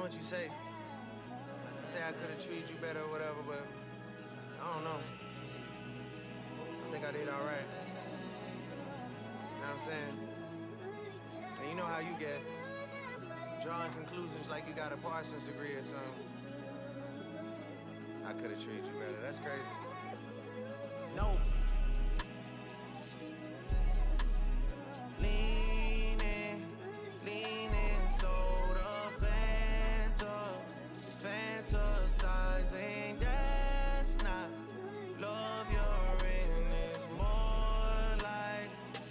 what you say. Say I could've treated you better or whatever, but I don't know. I think I did alright. You know what I'm saying? And you know how you get. Drawing conclusions like you got a Parsons degree or something. I could've treated you better. That's crazy. No. Leaning, soda, fantasizing, that's not love. You're in this more like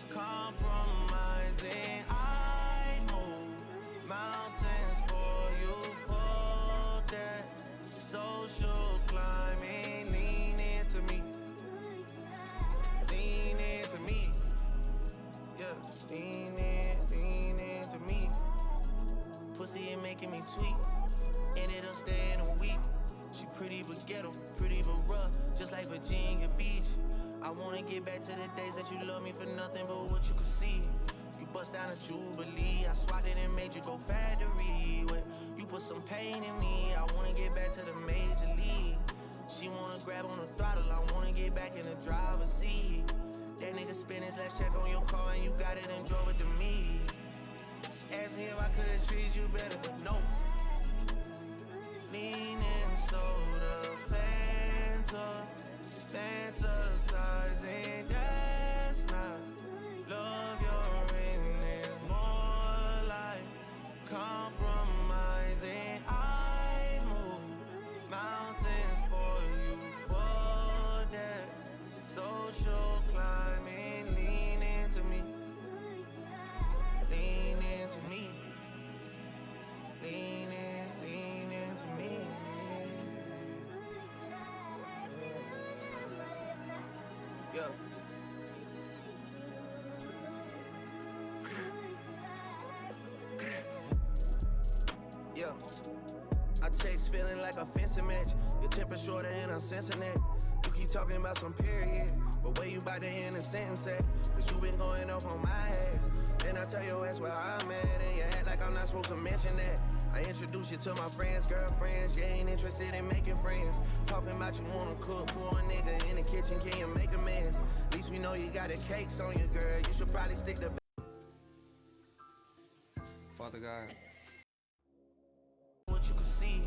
compromising. I move mountains for you for that social climbing. Lean into me, yeah, lean into me. Pussy ain't making me tweet, ended up staying a week. She pretty but ghetto, pretty but rough, just like Virginia Beach. I wanna get back to the days that you love me for nothing but what you could see. You bust down a Jubilee, I swatted and made you go factory. You put some pain in me, I wanna get back to the major league. She wanna grab on the throttle, I wanna get back in the driver's seat. That nigga spent his last check on your car and you got it and drove it to me. Ask me if I could've treated you better, but no. Leaning soda, fantasizing, that's not love. You're in it more like compromising. I move mountains for you for that social climbing. Lean into me, lean into me, lean into me. Yeah. Yeah. I text feeling like a fencing match. Your temper shorter and I'm sensing that. You keep talking about some period, but where you about to end the sentence at? Cause you been going off on my ass. Then I tell your ass where I'm at, and you act like I'm not supposed to mention that. I introduce you to my friends, girlfriends. You ain't interested in making friends. Talking about you wanna cook for a nigga in the kitchen, can you make amends? At least we know you got the cakes on you, girl. You should probably stick to Father God, what you can see.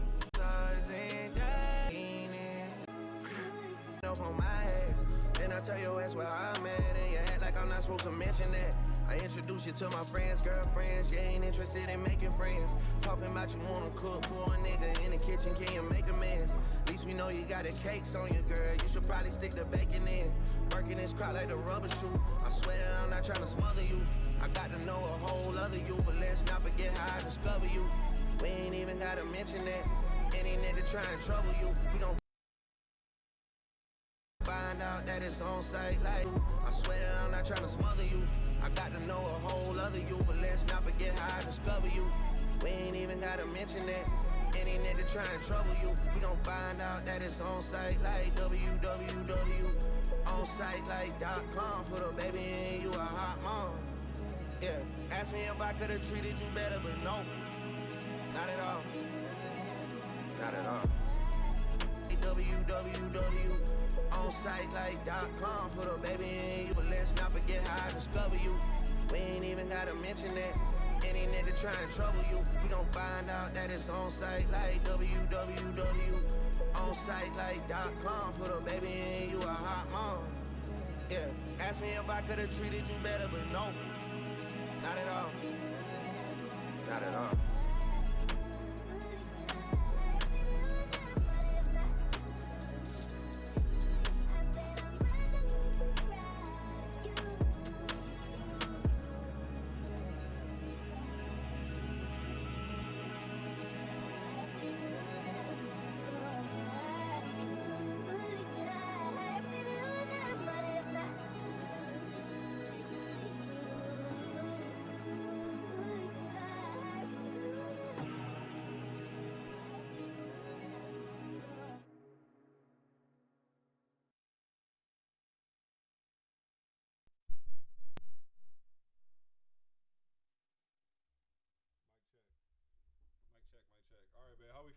Off on my ass. Then I tell your ass where I'm at, and you act like I'm not supposed to mention that. I introduce you to my friends, girlfriends. You ain't interested in making friends. Talking about you wanna cook for a nigga in the kitchen, can you make amends? At least we know you got the cakes on you, girl. You should probably stick to bacon in. Working this crowd like the rubber shoe. I swear that I'm not trying to smother you. I got to know a whole other you, but let's not forget how I discover you. We ain't even gotta mention that. Any nigga try and trouble you, he gon' find out that it's on site like I swear that I'm not trying to smother you. I got to know a whole other you, but let's not forget how I discover you. We ain't even gotta mention that. Any nigga try and trouble you, he gon' find out that it's on site like www.onsitelike.com. Put a baby in, you a hot mom. Yeah, ask me if I could've treated you better, but no, not at all. Not at all. www.onsitelike.com. Put a baby in you, but let's not forget how I discover you. We ain't even gotta mention that. Any nigga try and trouble you, he gon' find out that it's on site like www.onsitelike.com. Put a baby in you, a hot mom. Yeah, ask me if I could've treated you better, but no, not at all. Not at all.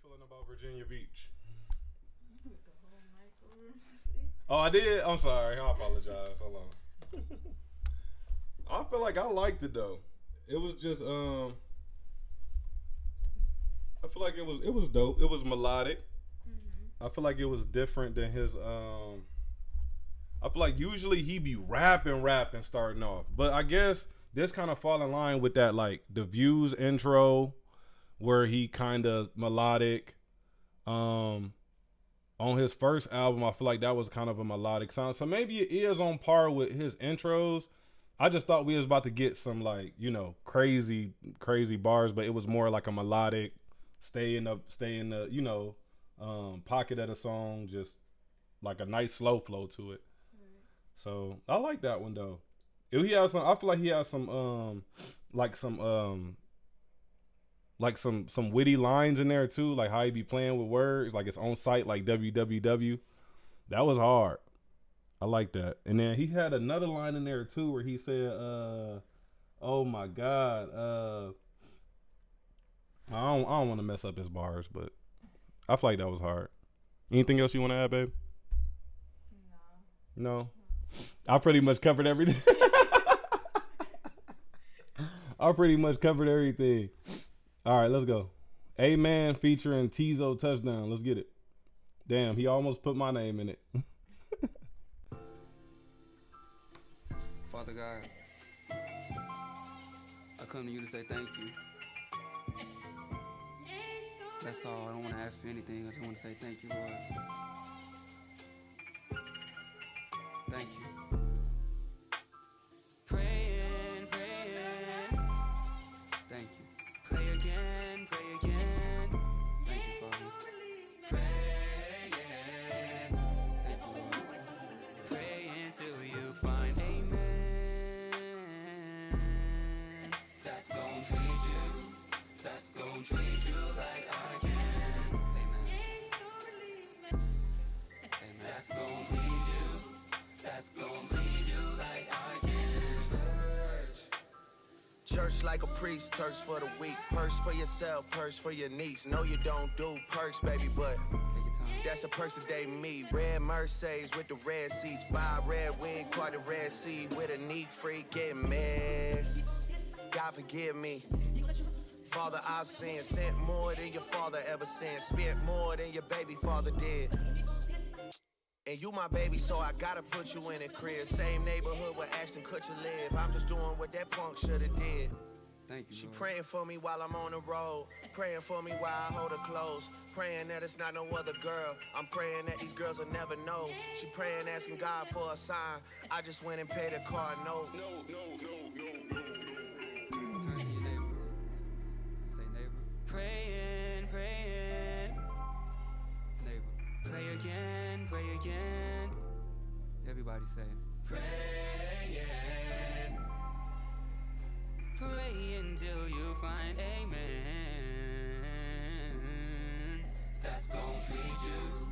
feeling about Virginia Beach? Oh, I did? I'm sorry. I apologize. Hold on. I feel like I liked it though. It was just I feel like it was dope. It was melodic. I feel like it was different than his I feel like usually he be rapping starting off. But I guess this kind of fall in line with that, like the Views intro where he kind of melodic. On his first album, I feel like that was kind of a melodic sound. So maybe it is on par with his intros. I just thought we was about to get some like, you know, crazy bars, but it was more like a melodic, stay in the, you know, pocket of the song, just like a nice slow flow to it. So I like that one though. He has some. I feel like he has some some witty lines in there too, like how he be playing with words, like it's on site, like www. That was hard. I like that. And then he had another line in there too where he said, "Oh my God, I don't want to mess up his bars, but I feel like that was hard." Anything else you want to add, babe? No. I pretty much covered everything. I pretty much covered everything. All right, let's go. Amen featuring Teez Touchdown. Let's get it. Damn, he almost put my name in it. Father God, I come to you to say thank you. That's all. I don't want to ask for anything. I just want to say thank you, Lord. Thank you. Praying. Thank you. Pray again. Thank you, Father. Praying. Thank you, Lord. Pray until you find amen. That's gon' treat you. That's gon' treat you like I can. Amen. Amen. That's gon' please you. That's gon' please you like I can. Church like a priest, Turks for the weak. Purse for yourself, purse for your niece. No, you don't do perks, baby, but Take your time. that's a perks that they meet. Red Mercedes with the red seats. Buy a red wig, part the red sea with a neat freak. Get mess. God forgive me. Father, I've sinned. Sent more than your father ever sent. Spent more than your baby father did. And you my baby, so I gotta put you in a crib. Same neighborhood where Ashton Kutcher live. I'm just doing what that punk shoulda did. Thank you, She Lord. praying for me while I'm on the road. Praying for me while I hold her close. Praying that it's not no other girl. I'm praying that these girls will never know. She praying, asking God for a sign. I just went and paid a car note. Turn to your neighbor. Say neighbor. Praying. Neighbor. Pray again. Everybody say praying. Pray until you find amen. That's gon' treat you.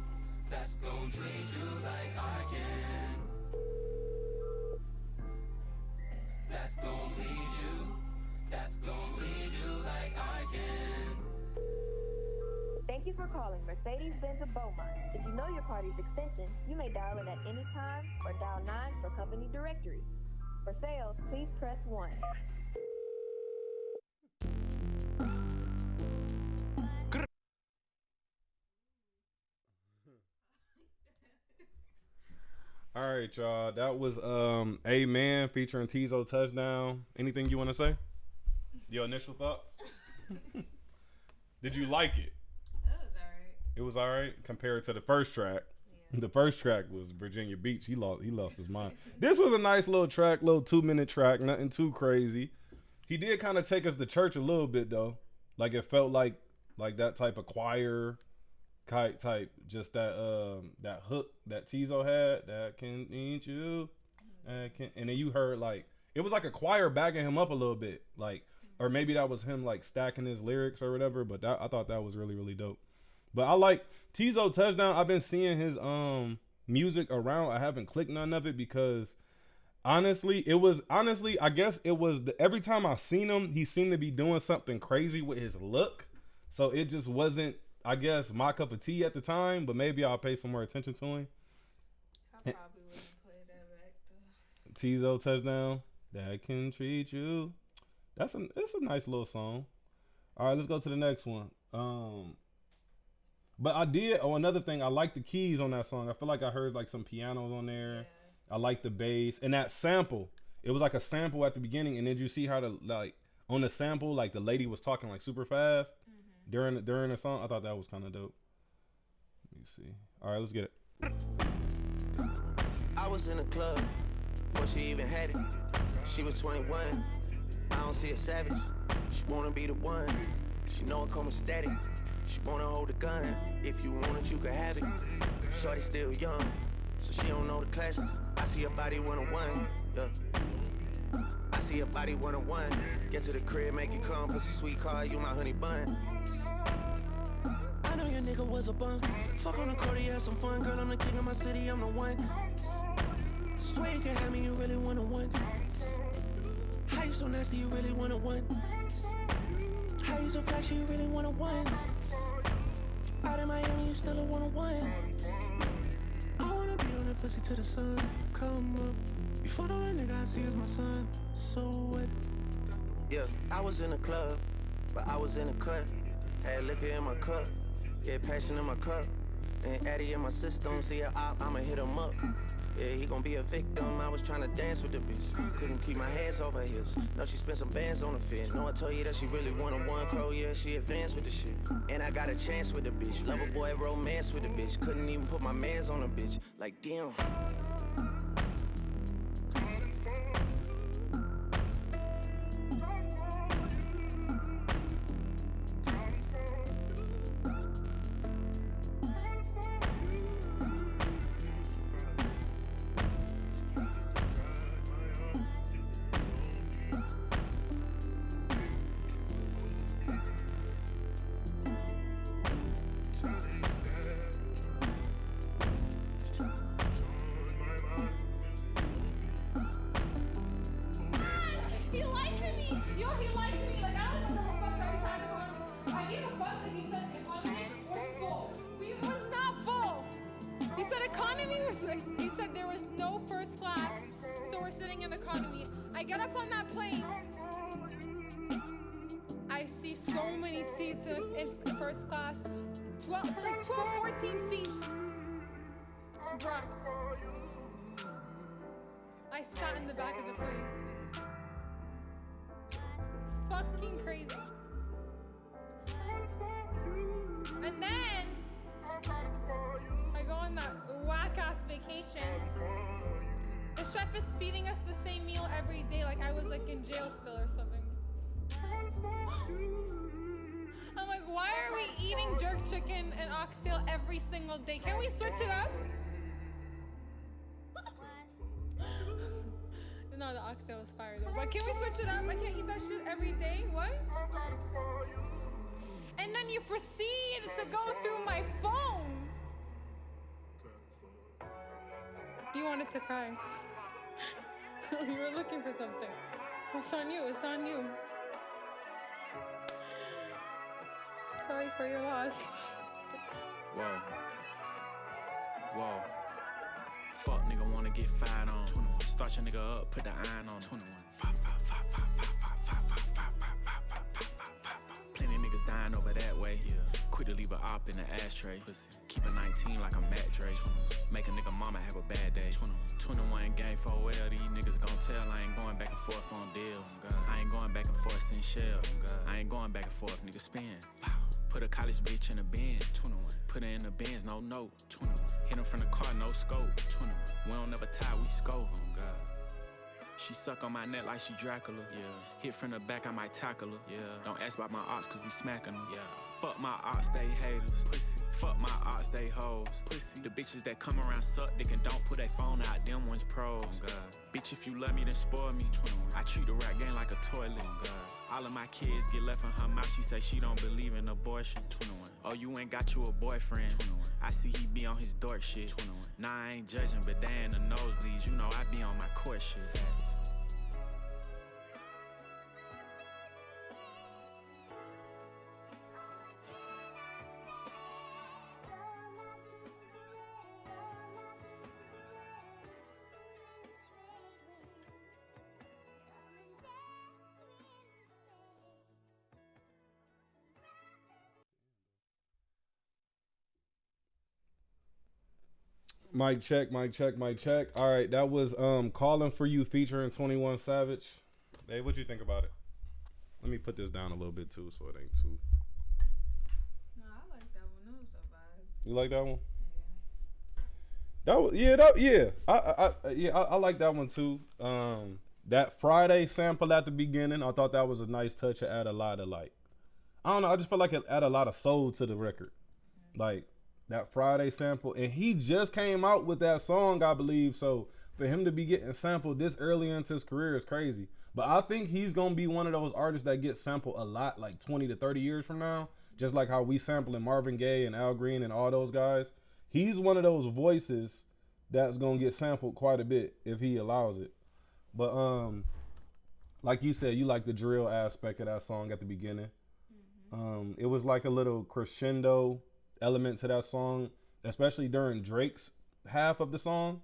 That's gon' treat you like I can. That's gon' please you. That's gon' please you like I can. Thank you for calling Mercedes-Benz of Beaumont. If you know your party's extension, you may dial it at any time or dial 9 for company directory. For sales, please press 1. All right, y'all. That was Amen featuring Teez Touchdown. Anything you want to say? Your initial thoughts? Did you like it? It was all right compared to the first track. Yeah. The first track was Virginia Beach. He lost his mind. This was a nice little track, little 2-minute track, nothing too crazy. He did kind of take us to church a little bit though. Like it felt like that type of choir type, just that hook that Teezo had, that can eat you, and then you heard like it was like a choir backing him up a little bit, like, or maybe that was him like stacking his lyrics or whatever. But I thought that was really, really dope. But I like Teez Touchdown. I've been seeing his music around. I haven't clicked none of it because honestly, I guess it was every time I seen him, he seemed to be doing something crazy with his look. So it just wasn't. I guess, my cup of tea at the time, but maybe I'll pay some more attention to him. I probably wouldn't play that back though. Teez touchdown. That can treat you. It's a nice little song. All right, let's go to the next one. But I did. Oh, another thing, I like the keys on that song. I feel like I heard like some pianos on there. Yeah. I like the bass and that sample. It was like a sample at the beginning, and then you see how on the sample, like the lady was talking like super fast during the song. I thought that was kind of dope. Let me see. All right, let's get it. I was in the club before she even had it. She was 21. I don't see a savage. She wanna be the one. She know it come static. She wanna hold a gun. If you want it, you can have it. Shorty still young, so she don't know the classes. I see her body 101. Yeah. I see her body 101. Get to the crib, make it come. Pussy sweet car, you my honey bun. I know your nigga was a bum. Fuck on the court, had some fun. Girl, I'm the king of my city, I'm the one. Swear you can have me, you really wanna one. How you so nasty, you really wanna one. How you so flashy, you really wanna one. Out in Miami, you still a one-on-one. I wanna beat on that pussy till the sun come up. Before the nigga I see is my son. So what? Yeah, I was in the club, but I was in the cut. Had liquor in my cup, yeah, passion in my cup. And Addy in my system, see her out, I'ma hit him up. Yeah, he gon' be a victim. I was tryna dance with the bitch. Couldn't keep my hands off her hips. No, she spent some bands on the fit. No, I told you that she really one-on-one crow. Yeah, she advanced with the shit. And I got a chance with the bitch. Lover boy romance with the bitch. Couldn't even put my mans on the bitch. Like, damn. He said there was no first class, so we're sitting in economy. I get up on that plane. I see so many seats in first class. 12, 14 seats. Bruh. I sat in the back of the plane. Fucking crazy. And then I go on that whack-ass vacation. The chef is feeding us the same meal every day, like I was like in jail still or something. I'm like, why are we eating jerk chicken and oxtail every single day? Can we switch it up? No, the oxtail was fire though. But can we switch it up? I can't eat that shit every day. What? And then you proceed to go through my phone. You wanted to cry. You were looking for something. It's on you. It's on you. Sorry for your loss. Whoa. Whoa. Fuck nigga wanna get fired on. 21. Start your nigga up, put the iron on. 21. Plenty niggas dying over that way. Yeah. Quit to leave a op in the ashtray. Pussy. Keep a 19 like I'm Matt Dre. 21. Make a nigga mama have a bad day. 21 game for well, these niggas gon' tell I ain't going back and forth on deals. I ain't going back and forth in shells. I ain't going back and forth, nigga spin. Put a college bitch in a bin. 21. Put her in the bins, no note. 21. Hit him from the car, no scope. 21. We don't never tie, we scope. Oh God. She suck on my neck like she Dracula. Yeah. Hit from the back, I might tackle her. Yeah. Don't ask about my ops, cause we smacking them. Yeah. Fuck my ops, they haters. Pussy. Fuck my ops, they hoes. Pussy. The bitches that come around suck dick and don't put their phone out, them ones pros. Oh God. Bitch, if you love me, then spoil me. 21. I treat the rap game like a toilet. Oh God. All of my kids get left in her mouth. She say she don't believe in abortion. 21. Oh, you ain't got you a boyfriend. 21. I see he be on his dork shit. 21. Nah, I ain't judging, but they in the nosebleeds. You know I be on my court shit. Facts. Mic check. All right, that was Calling For You featuring 21 Savage. Hey, what'd you think about it? Let me put this down a little bit too, so it ain't too. No, I like that one. It was a vibe. You like that one? Yeah. I like that one too. That Friday sample at the beginning, I thought that was a nice touch. It added a lot of I don't know. I just felt like it added a lot of soul to the record. Like that Friday sample, and he just came out with that song, I believe. So for him to be getting sampled this early into his career is crazy. But I think he's gonna be one of those artists that gets sampled a lot, like 20 to 30 years from now. Just like how we sampling Marvin Gaye and Al Green and all those guys. He's one of those voices that's gonna get sampled quite a bit if he allows it. But like you said, you like the drill aspect of that song at the beginning. It was like a little crescendo element to that song, especially during Drake's half of the song,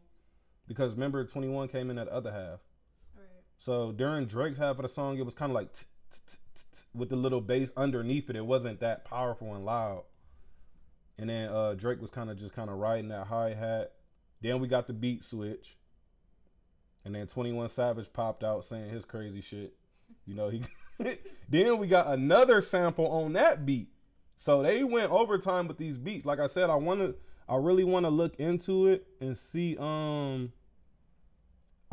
because remember 21 came in that other half. Right. So during Drake's half of the song, it was kind of like with the little bass underneath it. It wasn't that powerful and loud. And then Drake was kind of riding that hi-hat. Then we got the beat switch. And then 21 Savage popped out saying his crazy shit. You know, he then we got another sample on that beat. So they went overtime with these beats. Like I said, I really want to look into it and see I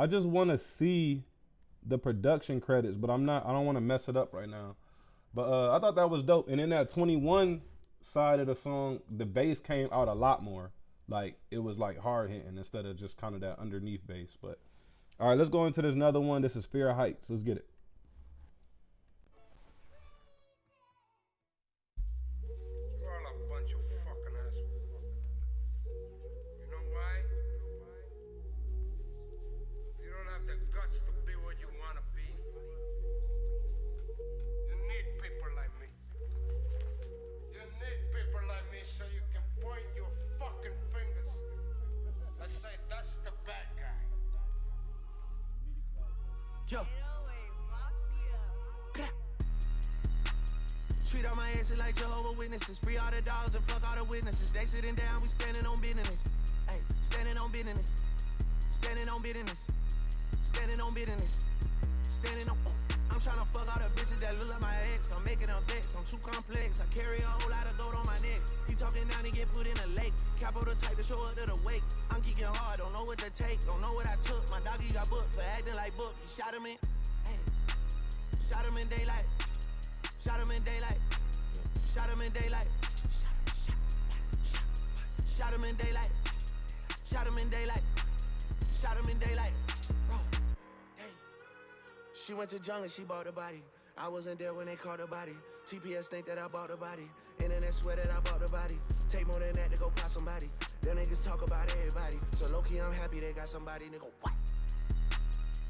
just want to see the production credits, but I don't want to mess it up right now. But I thought that was dope. And in that 21 side of the song, the bass came out a lot more. Like it was like hard hitting instead of just kind of that underneath bass. But all right, let's go into this another one. This is Fear Heights. Let's get it. You're all a bunch of fucking assholes. You know why? You don't have the guts to be what you want to be. You need people like me. You need people like me so you can point your fucking fingers and say, that's the bad guy. Yo. Treat all my asses like Jehovah's Witnesses. Free all the dogs and fuck all the witnesses. They sitting down, we standing on business. Hey, standing on business. Standing on business. Standing on business. Standing on. I'm tryna fuck all the bitches that look like my ex. I'm making them vex. I'm too complex. I carry a whole lot of gold on my neck. He talking down and get put in a lake. Capo the type to show up to the wake. I'm kicking hard, don't know what to take. Don't know what I took. My doggy got booked for acting like book. He shot him in. Hey. Shot him in daylight. Shot him in daylight. Shot him in daylight. Shot him in daylight. Shot him in daylight. Shot him in daylight. Bro, dang. She went to jungle, she bought the body. I wasn't there when they caught the body. TPS think that I bought the body. Internet swear that I bought the body. Take more than that to go pop somebody. Them niggas talk about everybody. So low-key I'm happy they got somebody. Nigga, what?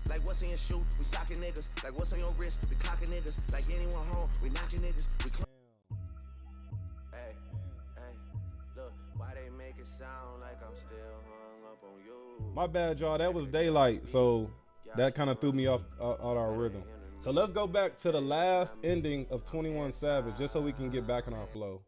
Like what's in your shoe? We socking niggas. Like what's on your wrist? We clocking niggas. Like anyone home? We knocking niggas. We Hey, hey, look, why they make it sound like I'm still hung up on you? My bad, y'all. That was daylight, so that kind of threw me off our rhythm. So let's go back to the last ending of 21 Savage, just so we can get back in our flow.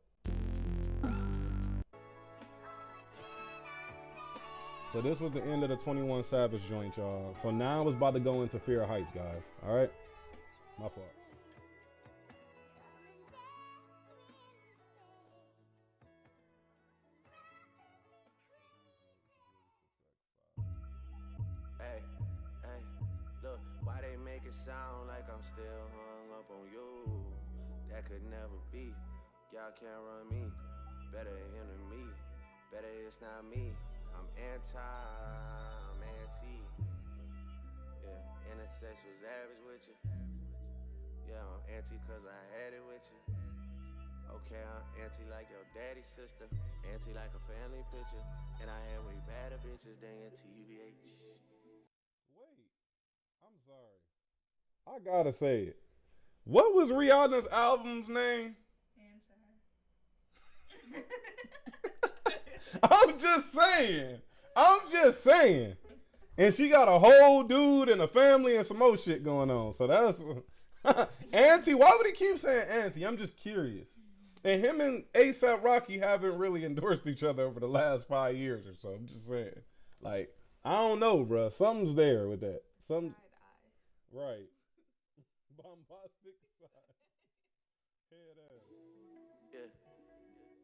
So this was the end of the 21 Savage joint, y'all. So now it's about to go into Fear Heights, guys. All right? My fault. Hey, hey, look, why they make it sound like I'm still hung up on you? That could never be. Y'all can't run me. Better hinder me. Better it's not me. I'm anti. Yeah, intersex was average with you. Yeah, I'm anti cause I had it with you. Okay, I'm anti like your daddy's sister. Anti like a family picture. And I had way better bitches than your TBH. Wait, I'm sorry. I gotta say it. What was Rihanna's album's name? I'm just saying. And she got a whole dude and a family and some more shit going on. So that's Auntie. Why would he keep saying Auntie? I'm just curious. And him and ASAP Rocky haven't really endorsed each other over the last 5 years or so. I'm just saying. Like, I don't know, bro. Something's there with that. Some right. Bombastic side. Head ass. Yeah.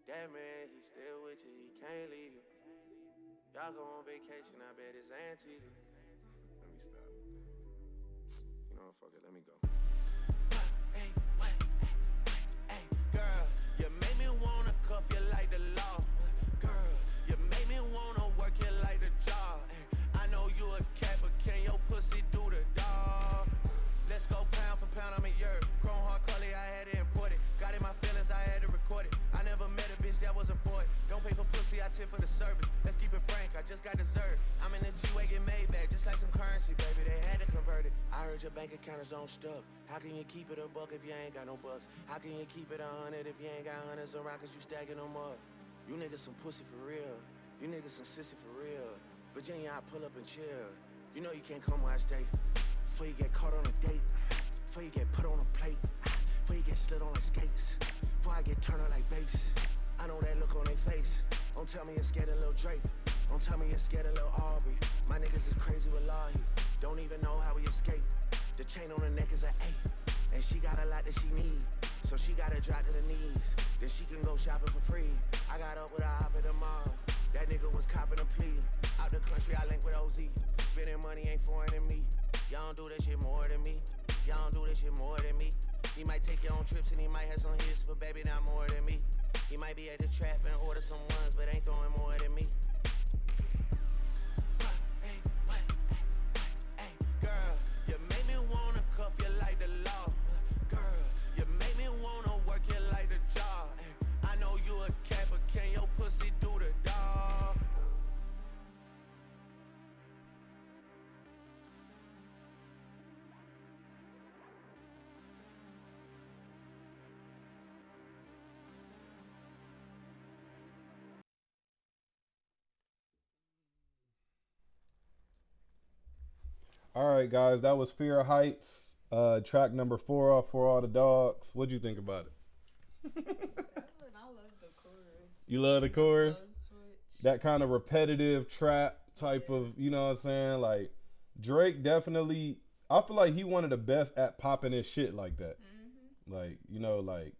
That man, he still with you. He can't leave you. Y'all go on vacation. I bet it's Antigua. Let me stop. You know what? Fuck it. Let me go. Hey, what? Hey, girl, you make me wanna cuff you like the law. Girl, you make me wanna work you like the job. I know you a cat, but can your pussy do the dog? Let's go pound for pound, I'm a yerb. Chrome hard collie, I had to import it. Got in my feelings, I had to record it. I never met a bitch that wasn't for it. Don't pay for pussy, I tip for the service. Let's keep it frank, I just got dessert. I'm in the G-Wagon Maybach, just like some currency, baby. They had to convert it. I heard your bank account is on stuck. How can you keep it a buck if you ain't got no bucks? How can you keep it 100 if you ain't got hundreds around cause you stacking them up? You niggas some pussy for real. You niggas some sissy for real. Virginia, I pull up and chill. You know you can't come where I stay. Before you get caught on a date. Before you get put on a plate. Before you get slid on the skates. Before I get turned on like bass. I know that look on their face. Don't tell me you're scared of Lil Drake. Don't tell me you're scared of Lil Aubrey. My niggas is crazy with Lahi. Don't even know how we escape. The chain on her neck is an 8. And she got a lot that she need. So she gotta drop to the knees. Then she can go shopping for free. I got up with a hop at the mall. That nigga was copping a plea. Out the country, I link with OZ. Spending money ain't foreign to me. Y'all don't do that shit more than me. Y'all don't do that shit more than me. He might take you on trips and he might have some hits, but baby, not more than me. He might be at the trap and order some ones, but ain't throwing more than me. Hey, what? Hey, girl, you make me wanna cuff you like the law. Girl, you make me wanna work you like the job. I know you a cat, but can your pussy do the dog? All right, guys, that was Fear Heights, track number 4 off For All the Dogs. What'd you think about it? I love the chorus. You love the chorus? Switch. That kind of repetitive trap type of, you know what I'm saying? Like, Drake definitely, I feel like he one of the best at popping his shit like that. Mm-hmm. Like, you know, like,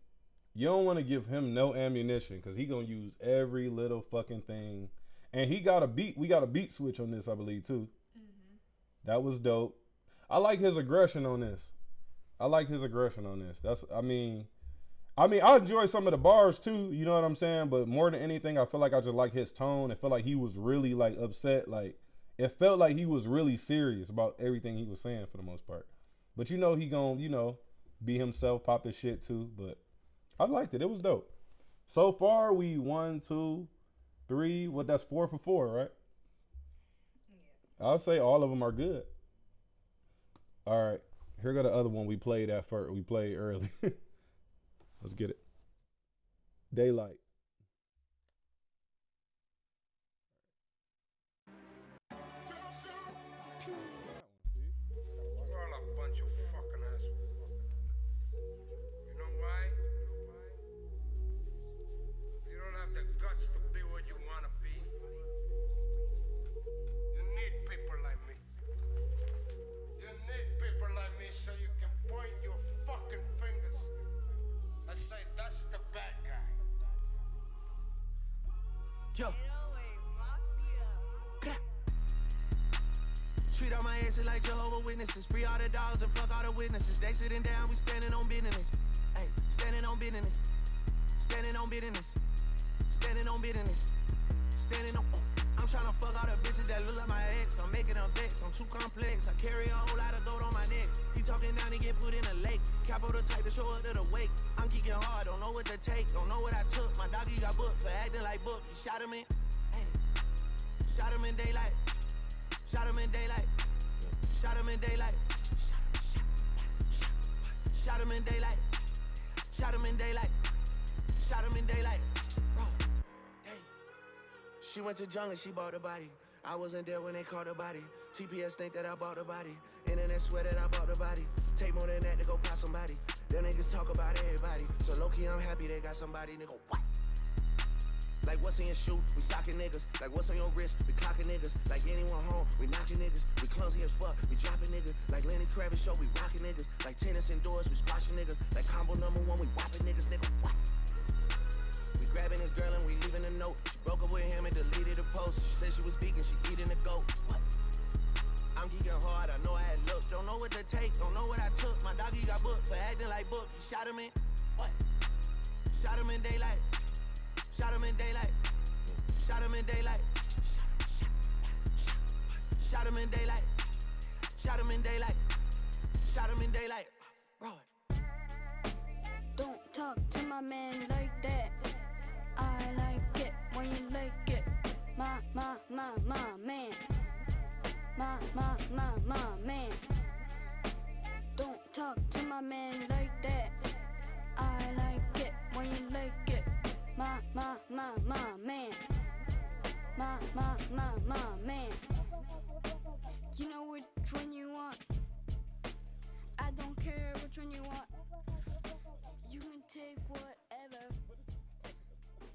you don't want to give him no ammunition because he gonna use every little fucking thing. And he got a beat, we got a beat switch on this, I believe, too. That was dope. I like his aggression on this. That's, I mean, I enjoy some of the bars too, you know what I'm saying? But more than anything, I feel like I just like his tone. I feel like he was really like upset. Like, it felt like he was really serious about everything he was saying for the most part. But you know, he gonna, you know, be himself, pop his shit too. But I liked it. It was dope. So far, we 1, 2, 3. What? That's 4 for 4, right? I'll say all of them are good. All right, here go the other one we played at first. We played early. Let's get it. Daylight. You're all a bunch of fucking assholes. You know why? You don't have the guts to be what you want to be. You need people like me. You need people like me so you can point your fucking fingers and say, that's the bad guy. Yo. Treat all my exes like Jehovah's Witnesses. Free all the dogs and fuck all the witnesses. They sitting down, we standing on business. Hey, standing on business. Standing on business. Standing on business. Standing on. I'm tryna fuck all the bitches that look like my ex. I'm making them vex. I'm too complex. I carry a whole lot of gold on my neck. He talking down and get put in a lake. Capo the type to show up to the wake. I'm kicking hard, don't know what to take. Don't know what I took. My doggy got booked for acting like book. He shot him in. Hey. Shot him in daylight. Shot him in daylight. Shot him in daylight. Shot him in daylight. Shot him in daylight. Shot him in daylight. Bro, daylight. She went to jungle, she bought the body. I wasn't there when they caught the body. TPS think that I bought the body. Internet swear that I bought the body. Take more than that to go pop somebody. Them niggas talk about everybody. So low-key, I'm happy they got somebody, nigga, what? Like what's in your shoe, we socking niggas. Like what's on your wrist, we clocking niggas. Like anyone home, we knocking niggas. We clumsy as fuck, we dropping niggas. Like Lenny Kravitz show, we rocking niggas. Like tennis indoors, we squashing niggas. Like combo number one, we whopping niggas, nigga, what? We grabbing this girl and we leaving a note. She broke up with him and deleted the post. She said she was vegan, she eating a goat. What? I'm geeking hard, I know I had look. Don't know what to take, don't know what I took. My doggy got booked for acting like book. He shot him in, what? Shot him in daylight. Shot him in daylight. Shot him in daylight. Shot him in daylight. Shot him in daylight. Shot him in daylight. Bro. Don't talk to my man like that. I like it when you like it. My man. My man. Don't talk to my man like that. I like it when you like it. My man. My man. You know which one you want. I don't care which one you want. You can take whatever.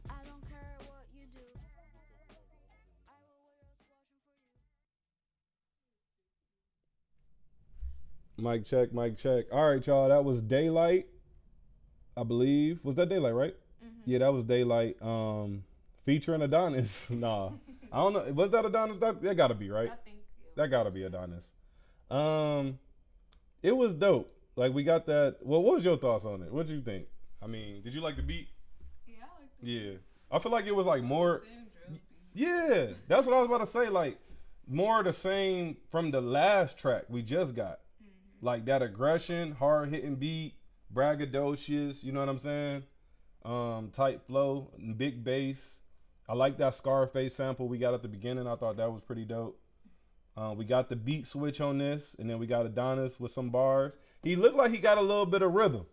I don't care what you do. I will wear a washing for you. Mic check, mic check. All right, y'all. That was Daylight, I believe. Was that Daylight, right? Mm-hmm. Yeah, that was Daylight. Featuring Adonis. Nah, I don't know. Was that Adonis? That gotta be, right? I think that gotta be Adonis. It was dope. Like we got that. Well, what was your thoughts on it? What did you think? I mean, did you like the beat? Yeah, I like the beat. Yeah, I feel like it was like more. Yeah, that's what I was about to say. Like more of the same from the last track we just got. Mm-hmm. Like that aggression, hard hitting beat, braggadocious. You know what I'm saying? Tight flow, big bass. I like that Scarface sample we got at the beginning. I thought that was pretty dope. We got the beat switch on this, and then we got Adonis with some bars. He looked like he got a little bit of rhythm.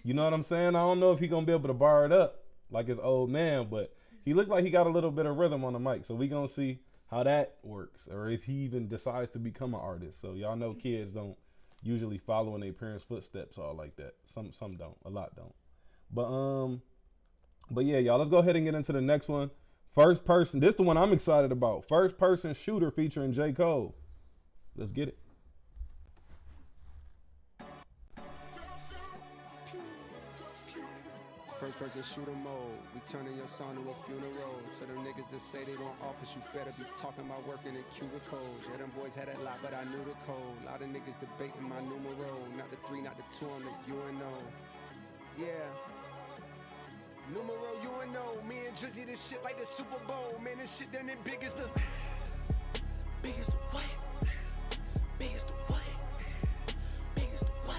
You know what I'm saying? I don't know if he gonna be able to bar it up like his old man, but he looked like he got a little bit of rhythm on the mic. So we gonna see how that works, or if he even decides to become an artist. So y'all know kids don't usually follow in their parents' footsteps all like that. Some don't, a lot don't. But yeah, y'all, let's go ahead and get into the next one. First person, this is the one I'm excited about. First person shooter featuring J. Cole. Let's get it. First person shooter mode. We turning your son to a funeral. To them niggas that say they want office, you better be talking about working in cubicles. Yeah, them boys had a lot, but I knew the code. A lot of niggas debating my numero. Not the 3, not the 2 on the UNO. Yeah. Numero UNO, me and Drizzy, this shit like the Super Bowl. Man, this shit done it big as the what? Big as the what? Big as the what?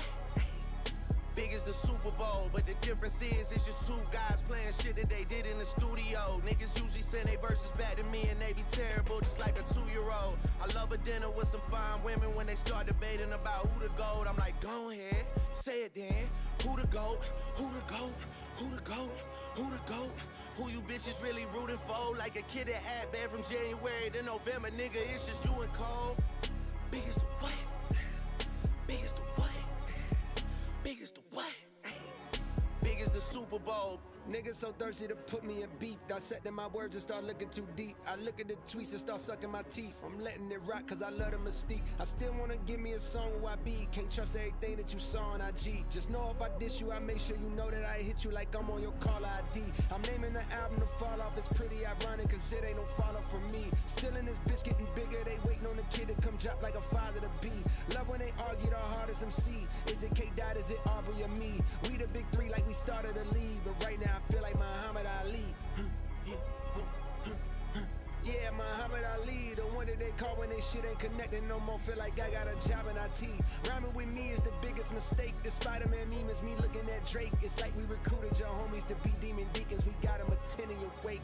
Big as the Super Bowl, but the difference is it's just two guys playing shit that they did in the studio. Niggas usually send they verses back to me and they be terrible, just like a 2-year-old. I love a dinner with some fine women when they start debating about who the GOAT. I'm like, go ahead, say it then. Who the GOAT? Who the GOAT? Who the GOAT? Who the GOAT? Who you bitches really rooting for? Like a kid that had bad from January to November, nigga, it's just you and Cole. Big as the what? Big as the what? Big as the what? Big as the Super Bowl. niggas so thirsty to put me in beef. Dissecting my words and start looking too deep. I look at the tweets and start sucking my teeth. I'm letting it rock cause I love the mystique. I still wanna give me a song where I be. Can't trust everything that you saw on IG. Just know if I diss you, I make sure you know that I hit you like I'm on your caller ID. I'm naming the album to fall off. It's pretty ironic cause it ain't no follow for me. Still in this bitch getting bigger. They waiting on the kid to come drop like a father to be. Love when they argue the hardest MC. Is it K-Dot, is it Aubrey or me? We the big three like we started a league. But right now I feel like Muhammad Ali. Yeah, Muhammad Ali, the one that they call when they shit ain't connected no more. Feel like I got a job in IT. Rhyming with me is the biggest mistake. The Spider-Man meme is me looking at Drake. It's like we recruited your homies to be demon deacons. We got them attending your wake.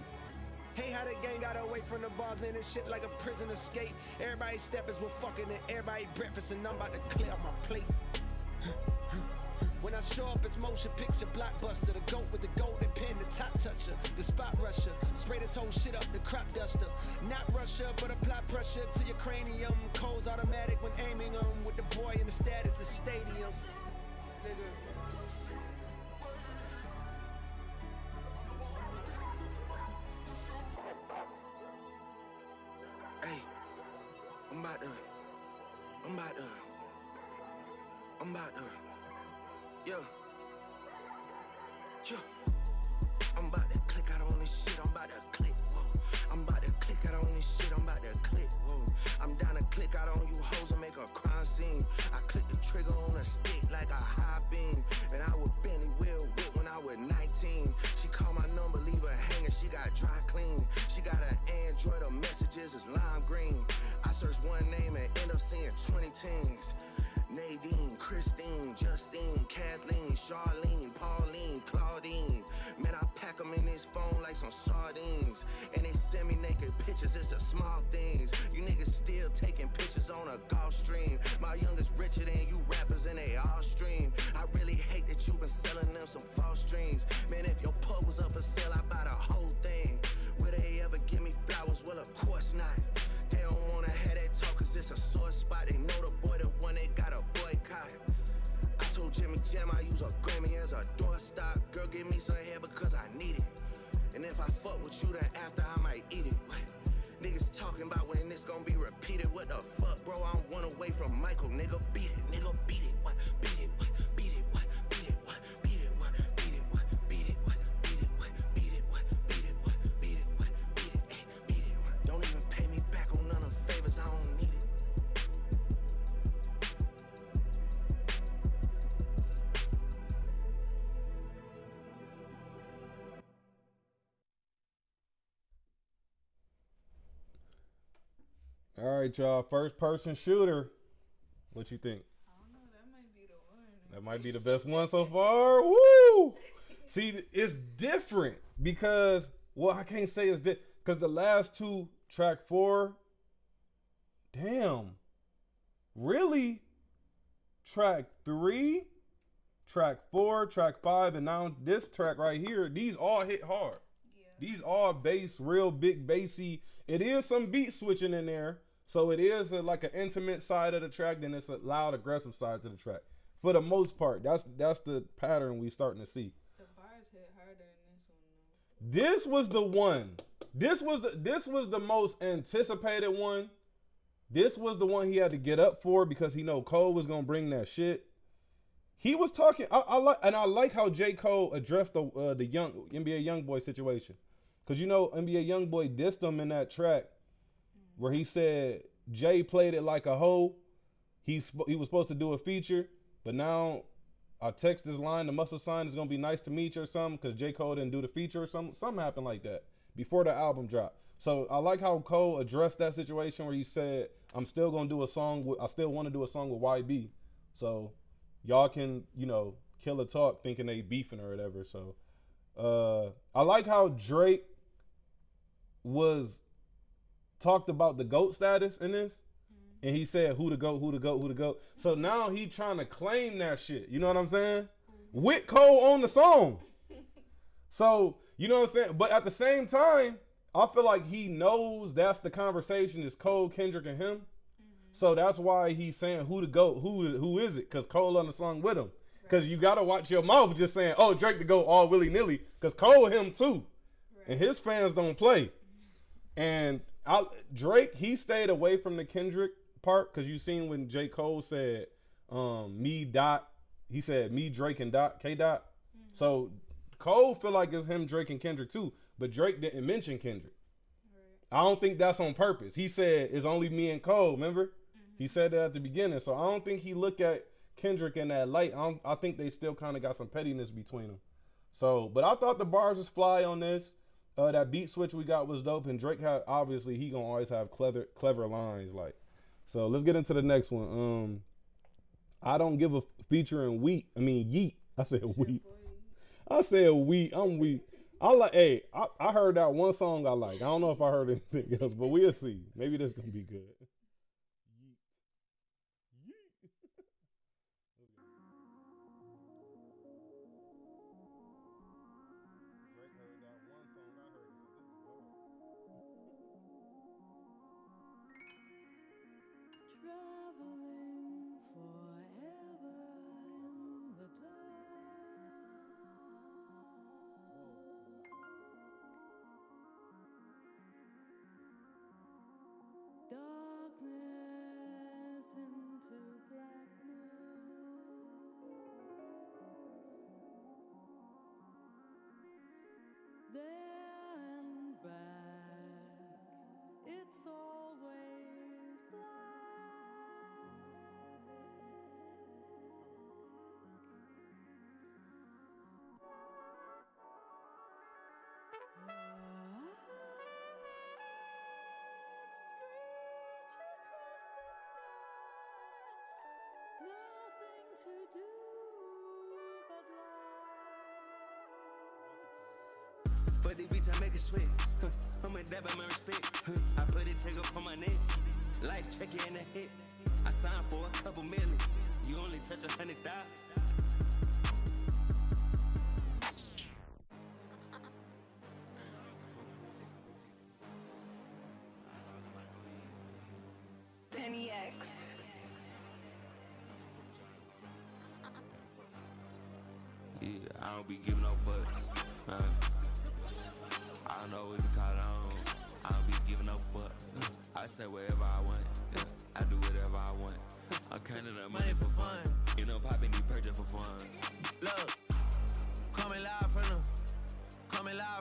Hey, how the gang got away from the bars, man, this shit like a prison escape. Everybody steppers with fucking and everybody breakfast, and I'm about to clear up my plate. When I show up, it's motion picture blockbuster. The goat with the golden pen, the top toucher, the spot rusher. Spray this whole shit up, the crop duster. Not Russia, but apply pressure to your cranium. Cold's automatic when aiming them. With the boy in the status of stadium. Nigga. Hey, I'm about to, yeah. I'm about to click out on this shit, I'm about to click, whoa. I'm about to click out on this shit, I'm about to click, whoa. I'm down to click out on you hoes and make a crime scene. I click the trigger on a stick like a high beam. And I would Bentley wheel whip when I was 19. She called my number, leave her hanging, she got dry clean. She got an Android, her messages is lime green. I search one name and end up seeing 20 teens. Nadine, Christine, Justine, Kathleen, Charlene, Pauline, Claudine. Man, I pack them in this phone like some sardines. And they send me naked pictures, it's the small things. You niggas still taking pictures on a golf stream. My youngest richer than you rappers and they all stream. I really hate that you been selling them some false dreams. Man, if your pub was up for sale, I buy the whole thing. Will they ever give me flowers? Well, of course not. They don't wanna have that talk cause it's a sore spot. They know the boy, the one they got a boycott. I told Jimmy Jam I use a Grammy as a doorstop. Girl, give me some hair because I need it. And if I fuck with you, then after I might eat it. What? Niggas talking about when this gon' be repeated. What the fuck, bro? I'm one away from Michael. Nigga, beat it. Nigga, beat it. What? Beat it. What? Beat it. What? Beat it. What? Beat it. What? Beat it. What? Beat it. What? Beat it. What? Beat it. What? Beat it. What? Beat it. What? Beat it. Ay, beat it. What? Don't even pay me back on none of the favors. I don't need it. All right, y'all. First person shooter. What you think? I don't know. That might be the one. That might be the best one so far. Woo! See, it's different because, well, I can't say it's different because the last two, track 4, damn, really? Track 3, track 4, track 5, and now this track right here, these all hit hard. Yeah. These all bass, real big bassy. It is some beat switching in there. So it is like an intimate side of the track, then it's a loud, aggressive side to the track. For the most part, that's the pattern we starting to see. The bars hit harder in this one though. This was the one. This was the most anticipated one. This was the one he had to get up for because he know Cole was gonna bring that shit. He was talking. I like how J. Cole addressed the young NBA YoungBoy situation, because you know NBA YoungBoy dissed him in that track where he said Jay played it like a hoe. He was supposed to do a feature, but now I text this line, the muscle sign is gonna be nice to meet you or something, because J. Cole didn't do the feature or something happened like that before the album dropped. So I like how Cole addressed that situation where he said, I'm still gonna do a song I still want to do a song with YB. So y'all can, kill a talk thinking they beefing or whatever. So I like how Drake was talked about the GOAT status in this. And he said, who the GOAT, who the GOAT, who the GOAT. So now he trying to claim that shit. You know what I'm saying? With Cole on the song. So, you know what I'm saying? But at the same time, I feel like he knows that's the conversation is Cole, Kendrick, and him. So that's why he's saying who the GOAT, who is it? Because Cole on the song with him. Because you got to watch your mouth just saying, oh, Drake the GOAT all willy-nilly. Because Cole him too. And his fans don't play. And Drake, he stayed away from the Kendrick part, because you seen when J. Cole said me Dot, he said me Drake and Dot, K Dot. So Cole feel like it's him, Drake, and Kendrick too, but Drake didn't mention Kendrick. I don't think that's on purpose. He said it's only me and Cole, remember? He said that at the beginning. So I don't think he looked at Kendrick in that light. I think they still kind of got some pettiness between them. So, but I thought the bars was fly on this. That beat switch we got was dope, and Drake had, obviously he gonna always have clever lines, like. So let's get into the next one. I don't give a featuring Yeet. I said Wheat. I said Wheat. I'm Wheat. I heard that one song I like. I don't know if I heard anything else, but we'll see. Maybe this gonna be good. Traveling forever in the dark. to do but lie. For the bitch, I make it sweat. I'm a dab my respect. I put it check up on my neck. Life check it in the hit. I signed for a couple million. You only touch 100,000. Penny X. Yeah, I don't be giving no fucks. I don't know what you call it. I don't be giving no fuck. I say whatever I want. Yeah, I do whatever I want. I'm counting up money for fun. You know, popping these purchase for fun. Look, coming live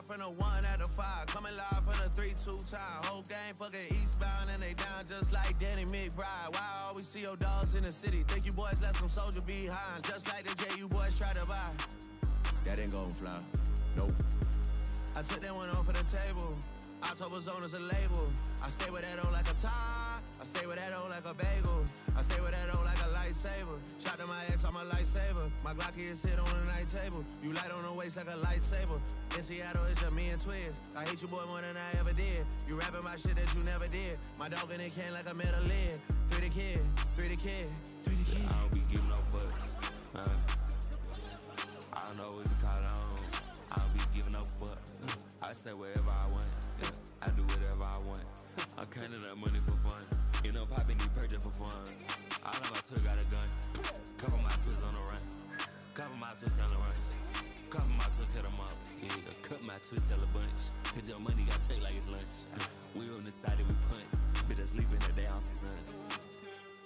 from the 1 out of 5. Coming live from the 3-2 time. Whole game fucking eastbound and they down just like Danny McBride. Why I always see your dogs in the city? Think you boys left some soldier behind. Just like the J you boys try to buy. That ain't gon' fly. Nope. I took that one off of the table. October Zone is a label. I stay with that O like a tie. I stay with that O like a bagel. I stay with that O like a lightsaber. Shot to my ex, I'm a lightsaber. My Glocky is sit on the night table. You light on the waist like a lightsaber. In Seattle, it's just me and Teez. I hate you boy more than I ever did. You rapping my shit that you never did. My dog in the can like a metal lid. Free the kid, free the kid, free the kid. I don't be giving no fucks. I don't know what you call it. I don't be giving no fuck. I say whatever I want. Yeah, I do whatever I want. I'm counting up money for fun. You know, popping these purchase for fun. All of my toys got a gun. Couple my twists on the run. Couple my twists on the runs. Couple my twists cut them up. Yeah, you cut my twists sell a bunch. Cause your money got take like it's lunch. We on the side that we punt. Bitch, us leaving the day off the sun.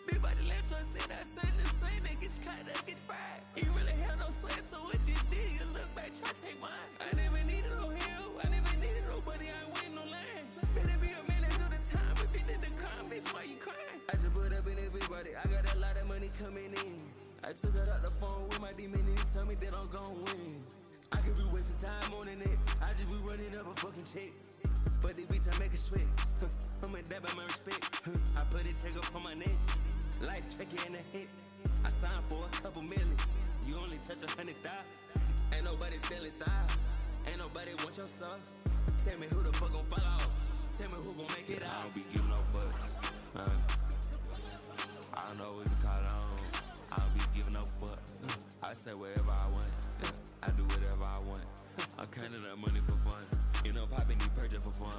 Big body let you say that son the same. They get you cut up, get fried. You really have no sweat, so what you did, you look back, try to take mine. I never needed no help, I never needed nobody, I ain't waiting no line. Better be a man and do the time, if you did the crime, bitch, why you crying? I just put up in everybody, I got a lot of money coming in. I took it out the phone with my demon and he tell me that I'm gon' win. I could be wasting time on the net, I just be running up a fucking check. For the bitch, I make it sweat. I'm a dab my respect. I put it check up on my neck. Life check it in the hit. I signed for a couple million. You only touch 100,000. Ain't nobody stealing style. Ain't nobody want your sauce. Tell me who the fuck gon' fall off. Tell me who gon' make it out. I don't be giving no fucks. I don't know what you call it. I don't be giving no fuck. I say whatever I want. Yeah, I do whatever I want. I'm counting up money for fun. You know, popping these purchase for fun.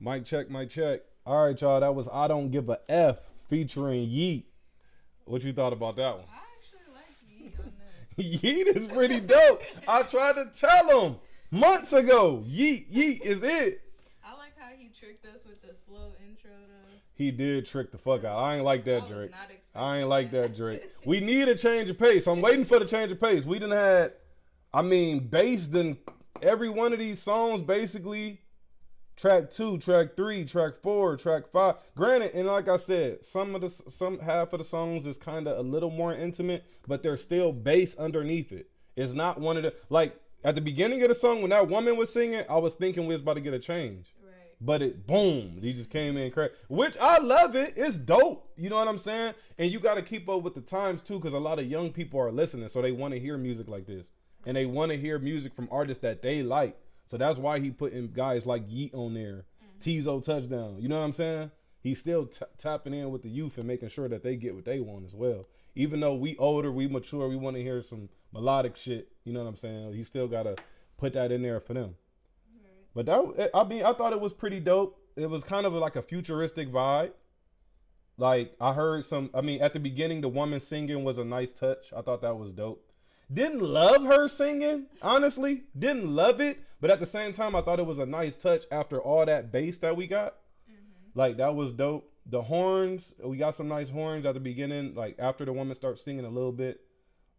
Mic check, mic check. All right, y'all. That was I Don't Give a F featuring Yeet. What you thought about that one? I actually liked Yeet on that. Yeet is pretty dope. I tried to tell him months ago. Yeet is it. I like how he tricked us with the slow intro though. He did trick the fuck out. I ain't like that, I was Drake. not expecting I ain't like that, Drake. We need a change of pace. I'm waiting for the change of pace. We done had, bass than every one of these songs basically. Track 2, track 3, track 4, track 5. Granted, and like I said, some half of the songs is kind of a little more intimate, but there's still bass underneath it. It's not one of the, like at the beginning of the song when that woman was singing, I was thinking we was about to get a change. Right. But it, boom, he just came in crazy, which I love it. It's dope. You know what I'm saying? And you got to keep up with the times too, because a lot of young people are listening, so they want to hear music like this, and they want to hear music from artists that they like. So that's why he put in guys like Yeet on there, Teez touchdown. You know what I'm saying? He's still tapping in with the youth and making sure that they get what they want as well. Even though we older, we mature, we want to hear some melodic shit. You know what I'm saying? He still got to put that in there for them. Right. But I thought it was pretty dope. It was kind of like a futuristic vibe. Like I heard at the beginning, the woman singing was a nice touch. I thought that was dope. Didn't love her singing, honestly. Didn't love it. But at the same time, I thought it was a nice touch after all that bass that we got. Mm-hmm. Like, that was dope. The horns, we got some nice horns at the beginning, like after the woman starts singing a little bit.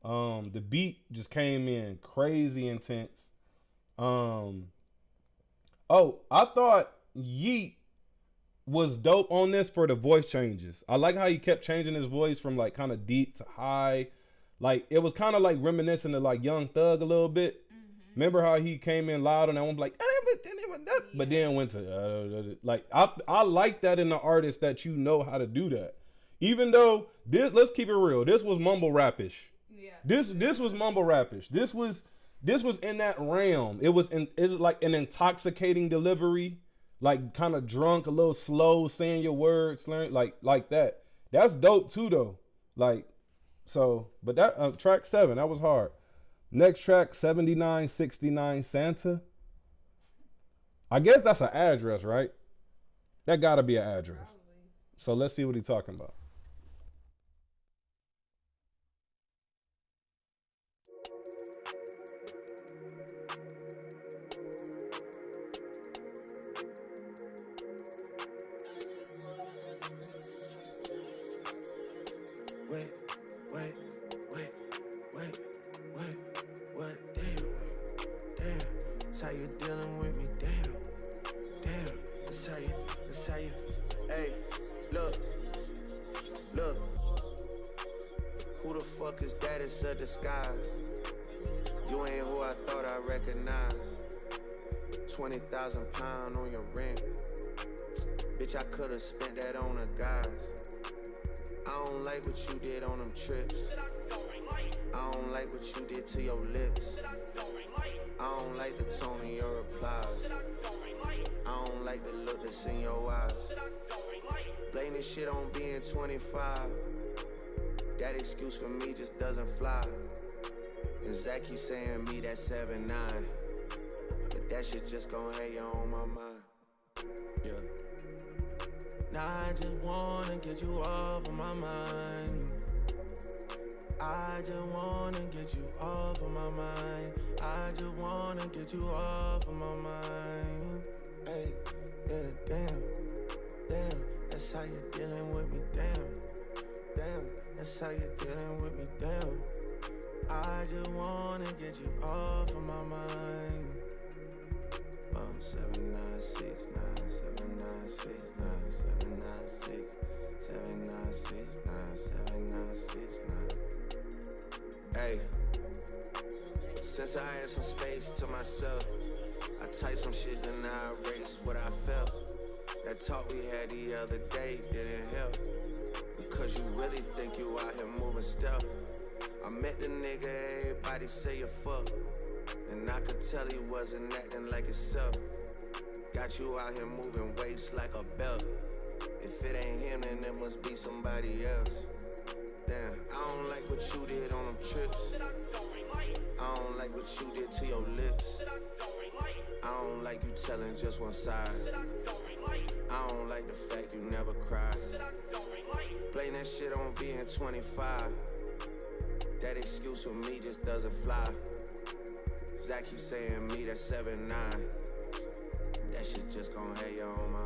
The beat just came in crazy intense. Oh, I thought Yeet was dope on this for the voice changes. I like how he kept changing his voice from like kind of deep to high. Like it was kind of like reminiscent of like Young Thug a little bit. Remember how he came in loud and I was like, but then went to like I like that in the artist that you know how to do that. Even though this, let's keep it real, this was mumble rapish. Yeah. This was mumble rapish. This was in that realm. It's like an intoxicating delivery, like kind of drunk, a little slow, saying your words, like that. That's dope too though. Like so, but that track 7, that was hard. Next track, 7969 Santa. I guess that's an address, right? That gotta be an address. Probably. So let's see what he's talking about. That's how you dealing with me, damn, that's how you, hey, look, who the fuck is that? It's a disguise, you ain't who I thought I recognized, 20,000 pounds on your ring, bitch I could've spent that on a guys, I don't like what you did on them trips, I don't like what you did to your lips, I don't like the tone of your replies, I don't like the look that's in your eyes, blame this shit on being 25, that excuse for me just doesn't fly, and Zach keeps saying me that 7'9", but that shit just gon' hate you on my mind, yeah. Now I just wanna get you off of my mind, I just wanna get you off of my mind, I just wanna get you off of my mind, hey, yeah, damn, that's how you dealing with me, damn, that's how you dealing with me, damn, I just wanna get you off of my mind, 7969, 7969, 796, 7969, 7969. Hey, since I had some space to myself, I typed some shit and I erased what I felt. That talk we had the other day didn't help, because you really think you out here moving stealth. I met the nigga everybody say you fuck, and I could tell he wasn't acting like himself. Got you out here moving waist like a belt. If it ain't him, then it must be somebody else. Damn, I don't like what you did on them trips. I don't like what you did to your lips. I don't like you telling just one side. I don't like the fact you never cried. Blame that shit on being 25. That excuse for me just doesn't fly. Zach keeps saying me that 7'9". That shit just gon' hate you on my...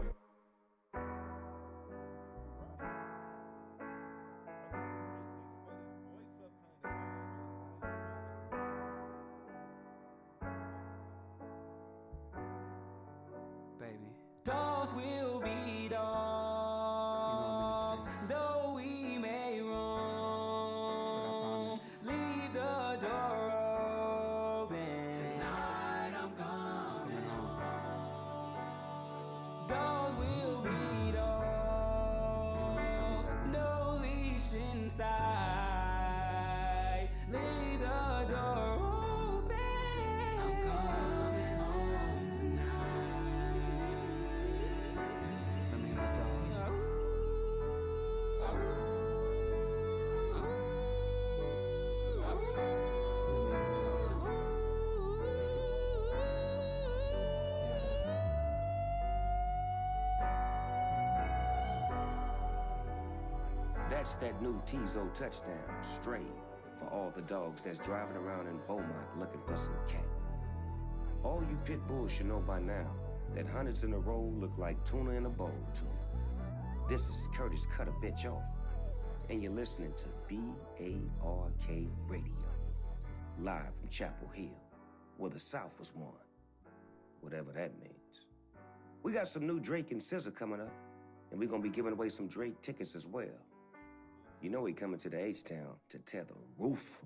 Dogs will be dogs, though we may roam. Leave the door open. Tonight I'm coming home. Dogs will be dogs, no leash inside. Leave the door open. I'm coming home tonight. That's that new Teez touchdown, stray, for all the dogs that's driving around in Beaumont looking for some cat. All you pit bulls should know by now that hundreds in a row look like tuna in a bowl to 'em. This is Curtis Cut a Bitch Off, and you're listening to BARK Radio, live from Chapel Hill, where the South was won, whatever that means. We got some new Drake and SZA coming up, and we're gonna be giving away some Drake tickets as well. You know he coming to the H-Town to tear the roof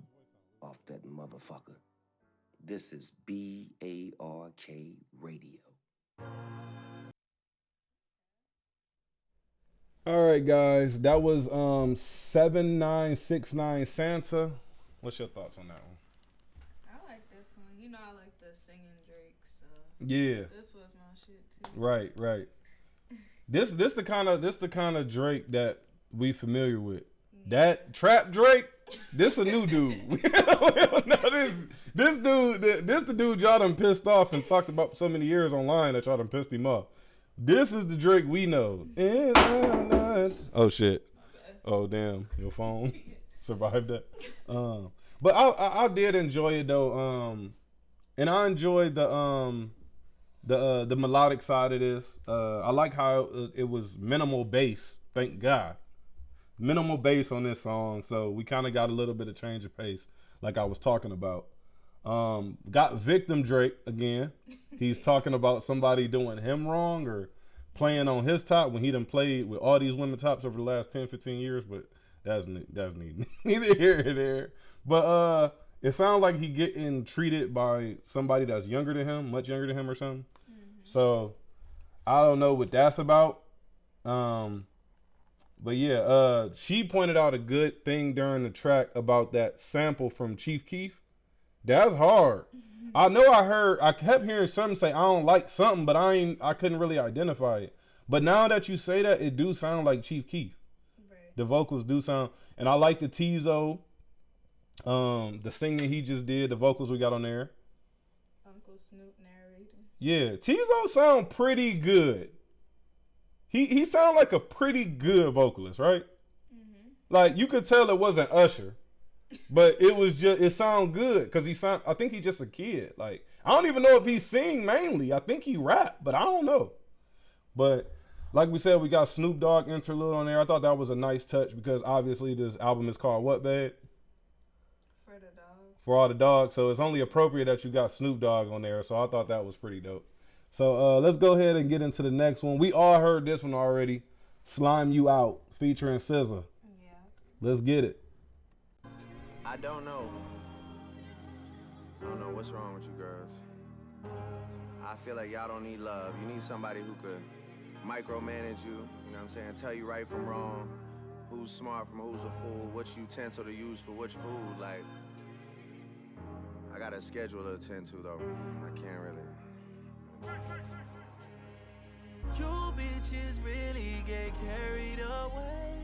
off that motherfucker. This is BARK Radio. All right, guys, that was 7969 Santa. What's your thoughts on that one? I like this one. You know I like the singing Drake, so Yeah. This was my shit too. Right. This the kind of Drake that we familiar with. That trap Drake, this a new dude. this the dude y'all done pissed off and talked about so many years online that y'all done pissed him off. This is the Drake we know. Oh shit. Oh damn, your phone survived that. But I did enjoy it though. And I enjoyed the melodic side of this. I like how it was minimal bass. Thank God. Minimal bass on this song, so we kind of got a little bit of change of pace, like I was talking about. Got Victim Drake again. He's talking about somebody doing him wrong or playing on his top when he done played with all these women tops over the last 10, 15 years, but that's neither here nor there. But it sounds like he getting treated by somebody that's younger than him, much younger than him or something. Mm-hmm. So I don't know what that's about. But yeah, she pointed out a good thing during the track about that sample from Chief Keef. That's hard. I know I kept hearing something say I don't like something, but I couldn't really identify it. But now that you say that, it do sound like Chief Keef. Right. The vocals do sound, and I like the Teez, the singing he just did, the vocals we got on there. Uncle Snoop narrating. Yeah, Teez sound pretty good. He sound like a pretty good vocalist, right? Mm-hmm. Like you could tell it wasn't Usher, but it sound good because I think he's just a kid. Like I don't even know if he sing mainly. I think he rap, but I don't know. But like we said, we got Snoop Dogg interlude on there. I thought that was a nice touch because obviously this album is called what, babe? For the dogs. For all the dogs. So it's only appropriate that you got Snoop Dogg on there. So I thought that was pretty dope. So let's go ahead and get into the next one. We all heard this one already. Slime You Out, featuring SZA. Yeah. Let's get it. I don't know what's wrong with you girls. I feel like y'all don't need love. You need somebody who could micromanage you, you know what I'm saying? Tell you right from wrong, who's smart from who's a fool, which utensil to use for which food. Like, I got a schedule to attend to though. I can't really. You bitches really get carried away.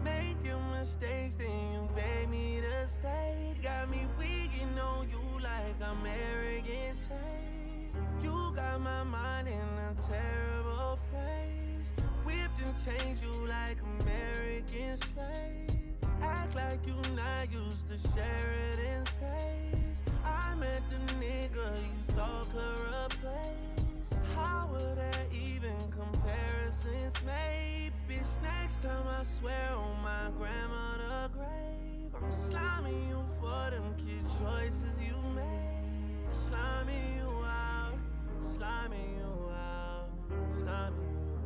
Making mistakes, then you beg me to stay. Got me weaking on you like I'm arrogant tape. You got my mind in a terrible place. Whipped and changed you like American slave. Act like you not used to Sheridan stays. I met the nigga you thought could replace. How would that even comparisons made? Bitch, next time I swear on my grandmother's grave, I'm sliming you for them kid choices you made. Sliming you out, sliming you out, sliming you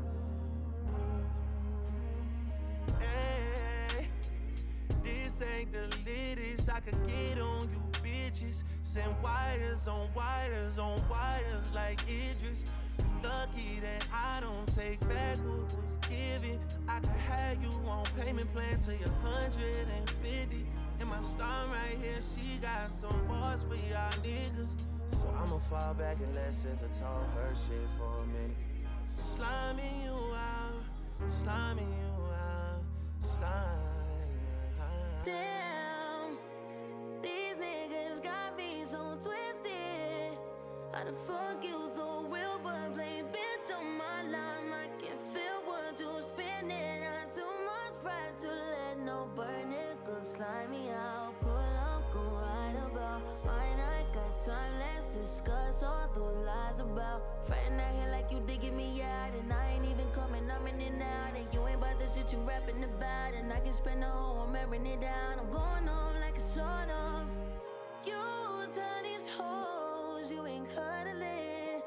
out. Hey, this ain't the latest I could get on you bitches. Send wires on wires on wires like Idris. You lucky that I don't take back what was given. I could have you on payment plan till you're 150. And my star right here, she got some bars for y'all niggas. So I'ma fall back and let SZA talk her shit for a minute. Sliming you out, sliming you out, sliming you out. Damn, these niggas got me so twisted. How the fuck you so real but plain bitch on my line? I can feel what you're spinning. Not too much pride to let no burn niggas slime me out. Pull up, go right about mine. I got time, let's discuss all those lies about friend out here like you digging me out. And I ain't even coming, I'm in and out. And you ain't but shit you rapping about, and I can spend the whole one marrying it down. I'm going home like a sort of. You tell these hoes you ain't cuddling,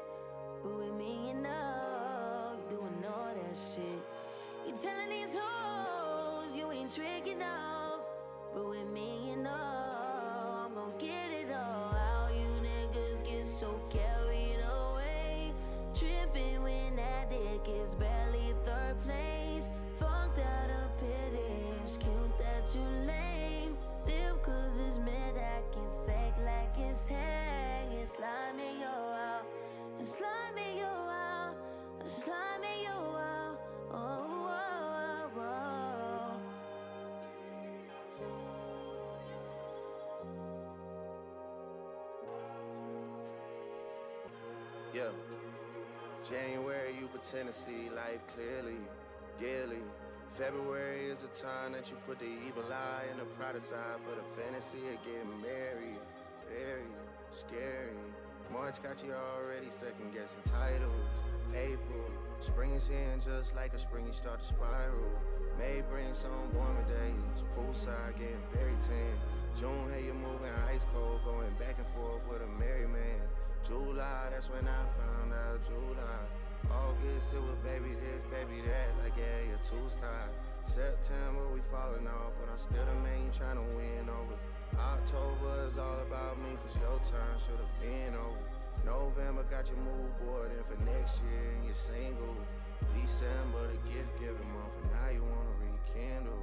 but with me enough, doing all that shit. You telling these hoes you ain't tricking off, but with me enough, I'm gon' get it all. How you niggas get so carried away, tripping when that dick is barely third place. Fucked out of pity, it's cute that you lame. Dip cause it's mid acting fake like it's hang. And slime me yo out, and slime me yo out, and slime me yo out. Oh, oh, oh, oh. Yeah. January, you pretend to see life clearly, gaily. February is a time that you put the evil eye and the pride aside for the fantasy of getting married. Very scary. March got you already second guessing titles. April, spring is in just like a spring, you start to spiral. May bring some warmer days, poolside getting very tan. June, hey, you're moving ice cold, going back and forth with a merry man. July, that's when I found out July. August, it was baby this, baby that, like yeah, your two's tied. September, we falling off, but I'm still the man you tryna win over. October is all about me, cause your turn should've been over. November got your mood board in for next year and you're single. December, the gift giving month, and now you wanna rekindle.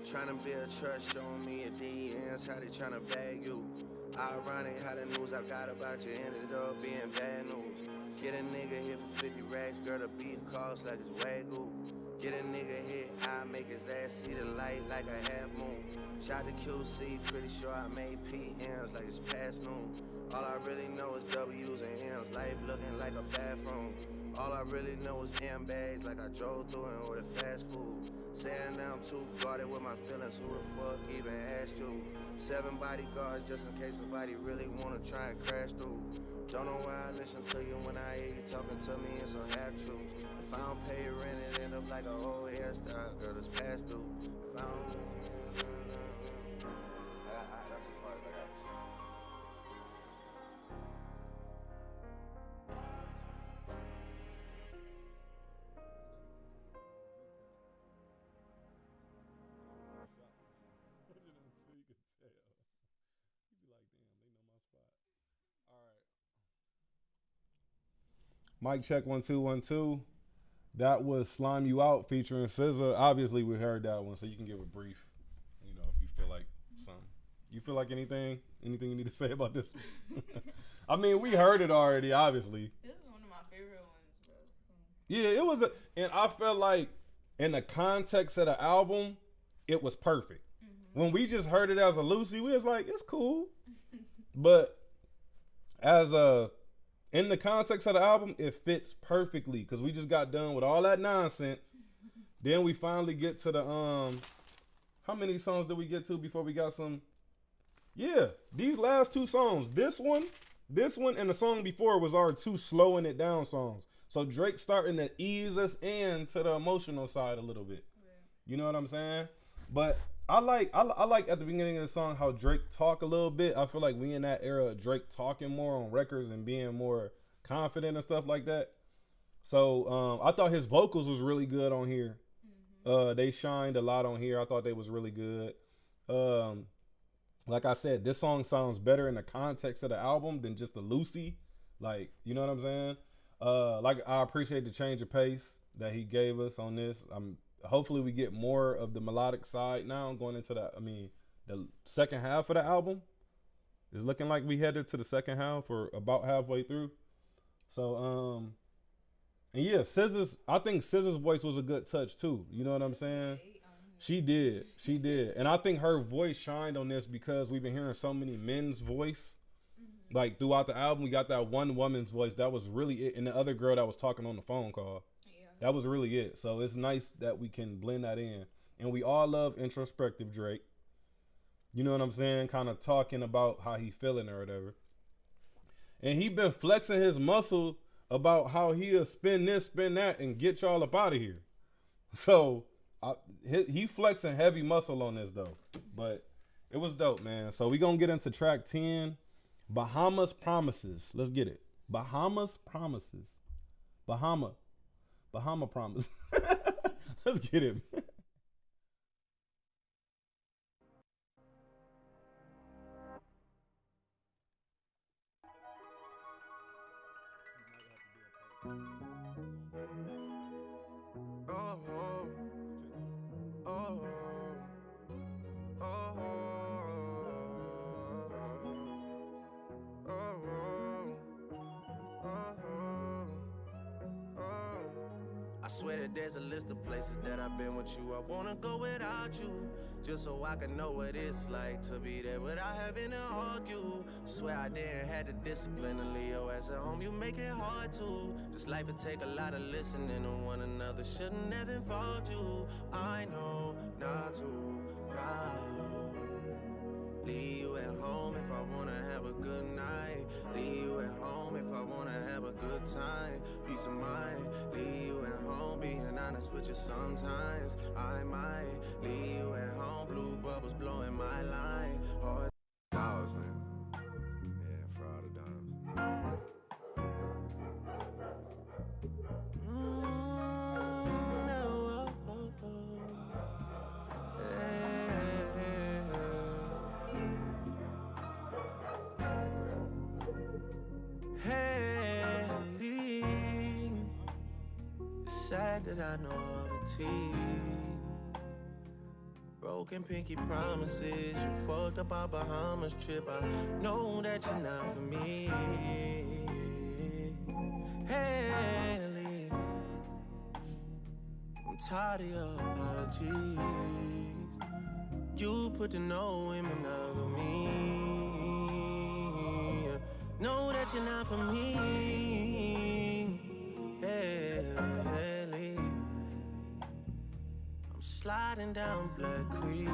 Tryna build trust, showing me your DMs, how they tryna bag you. Ironic how the news I got about you ended up being bad news. Get a nigga hit for 50 racks, girl, the beef costs like it's Wagyu. Get a nigga hit, I make his ass see the light like a half moon. Shot to QC, pretty sure I made PMs like it's past noon. All I really know is W's and M's, life looking like a bathroom. All I really know is M bags like I drove through and ordered fast food. Saying that I'm too guarded with my feelings, who the fuck even asked you? 7 bodyguards just in case somebody really wanna try and crash through. Don't know why I listen to you when I hear you talking to me in some half-truths. If I don't pay rent, it end up like a old hairstyle, girl, it's past due. If I don't... That's as far as I got. Mic check 1 2 1 2. That was Slime You Out featuring SZA. Obviously, we heard that one, so you can give a brief. You know, if you feel like something. You feel like anything you need to say about this? I mean, we heard it already. Obviously, this is one of my favorite ones, bro. Yeah, it was, and I felt like in the context of the album, it was perfect. Mm-hmm. When we just heard it as a Lucy, we was like, it's cool, but as a in the context of the album, it fits perfectly because we just got done with all that nonsense. Then we finally get to the how many songs did we get to before we got some? Yeah, these last 2 songs. This one, and the song before was our 2 slowing it down songs. So Drake starting to ease us into the emotional side a little bit. You know what I'm saying? But I like at the beginning of the song how Drake talk a little bit. I feel like we in that era of Drake talking more on records and being more confident and stuff like that. So I thought his vocals was really good on here. Mm-hmm. They shined a lot on here. I thought they was really good. Like I said, this song sounds better in the context of the album than just the Lucy. Like, you know what I'm saying? Like I appreciate the change of pace that he gave us on this. Hopefully we get more of the melodic side now going into the second half of the album. It's looking like we headed to the second half or about halfway through. So, and yeah, I think SZA's voice was a good touch too. You know what I'm saying? She did. And I think her voice shined on this because we've been hearing so many men's voice. Mm-hmm. Like throughout the album, we got that one woman's voice. That was really it. And the other girl that was talking on the phone call. That was really it. So it's nice that we can blend that in. And we all love introspective Drake. You know what I'm saying? Kind of talking about how he feeling or whatever. and he been flexing his muscle about how he'll spin this, spin that, and get y'all up out of here. So he flexing heavy muscle on this though, but it was dope, man. So we gonna get into track 10, Bahamas Promises. Let's get it. Bahamas Promises. Bahama Promise. Let's get it. I swear that there's a list of places that I've been with you. I wanna go without you, just so I can know what it's like to be there without having to argue. Swear I didn't have the discipline to leave your ass at home. You make it hard to. This life would take a lot of listening to one another. Shouldn't have involved you. I know not to. Now leave you at home if I wanna have a good night. Leave you at home if I wanna have a good time. Peace of mind. Leave you at home, being honest with you sometimes. I might leave you at home, blue bubbles blowing my line. Hard dogs, man. Yeah, for all the dogs. Sad that I know all the Teez. Broken pinky promises. You fucked up our Bahamas trip. I know that you're not for me. Haley, I'm tired of your apologies. You put the no in monogamy. Know that you're not for me. Haley, I'm sliding down Black Creek.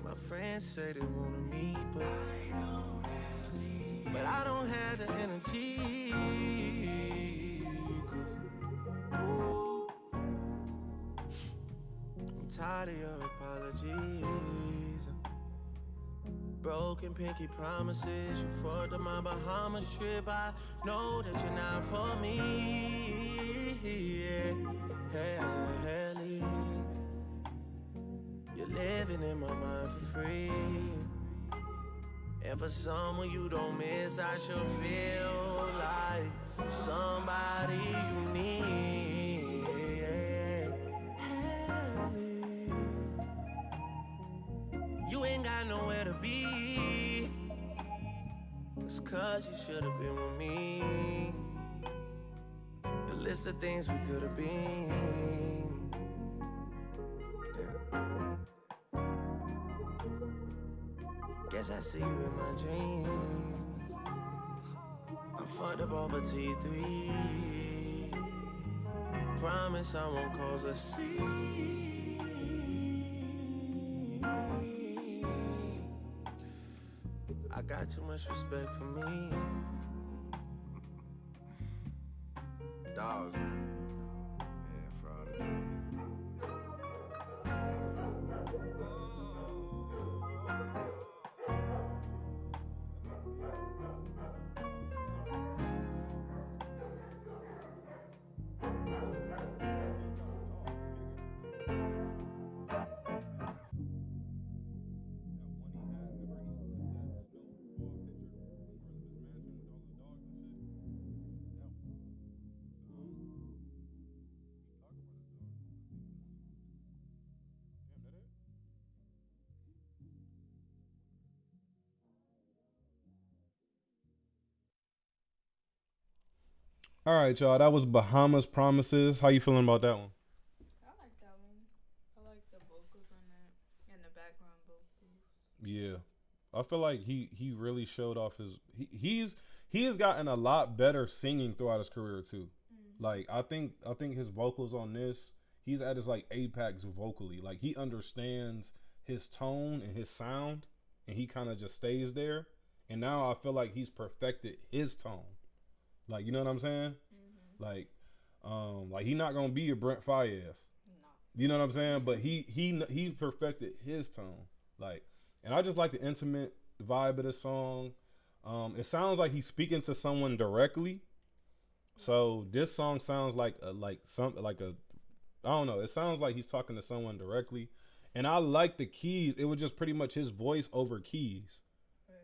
My friends say they wanna meet, but I don't have the energy. 'Cause ooh, I'm tired of your apologies. Broken pinky promises. You fucked up my Bahamas trip. I know that you're not for me. Haley, you're living in my mind for free. And for someone you don't miss, I should feel like somebody you need. Haley, you ain't got nowhere to be. It's 'cause you should've been with me. The list of things we could've been. Yeah. Guess I see you in my dreams. I fucked up over T3. Promise I won't cause a scene. I got too much respect for me. Dogs, man. Yeah, for all the dogs. All right, y'all. That was Bahamas Promises. How you feeling about that one? I like that one. I like the vocals on that and the background vocals. Yeah, I feel like he really showed off his. He has gotten a lot better singing throughout his career too. Mm-hmm. Like I think his vocals on this, he's at his like apex vocally. Like he understands his tone and his sound, and he kind of just stays there. and now I feel like he's perfected his tone. Like, you know what I'm saying? Like he not gonna be a Brent Faiyaz. You know what I'm saying? But he perfected his tone. Like, and I just like the intimate vibe of the song. It sounds like he's speaking to someone directly. So this song sounds like I don't know. It sounds like he's talking to someone directly. And I like the keys. It was just pretty much his voice over keys.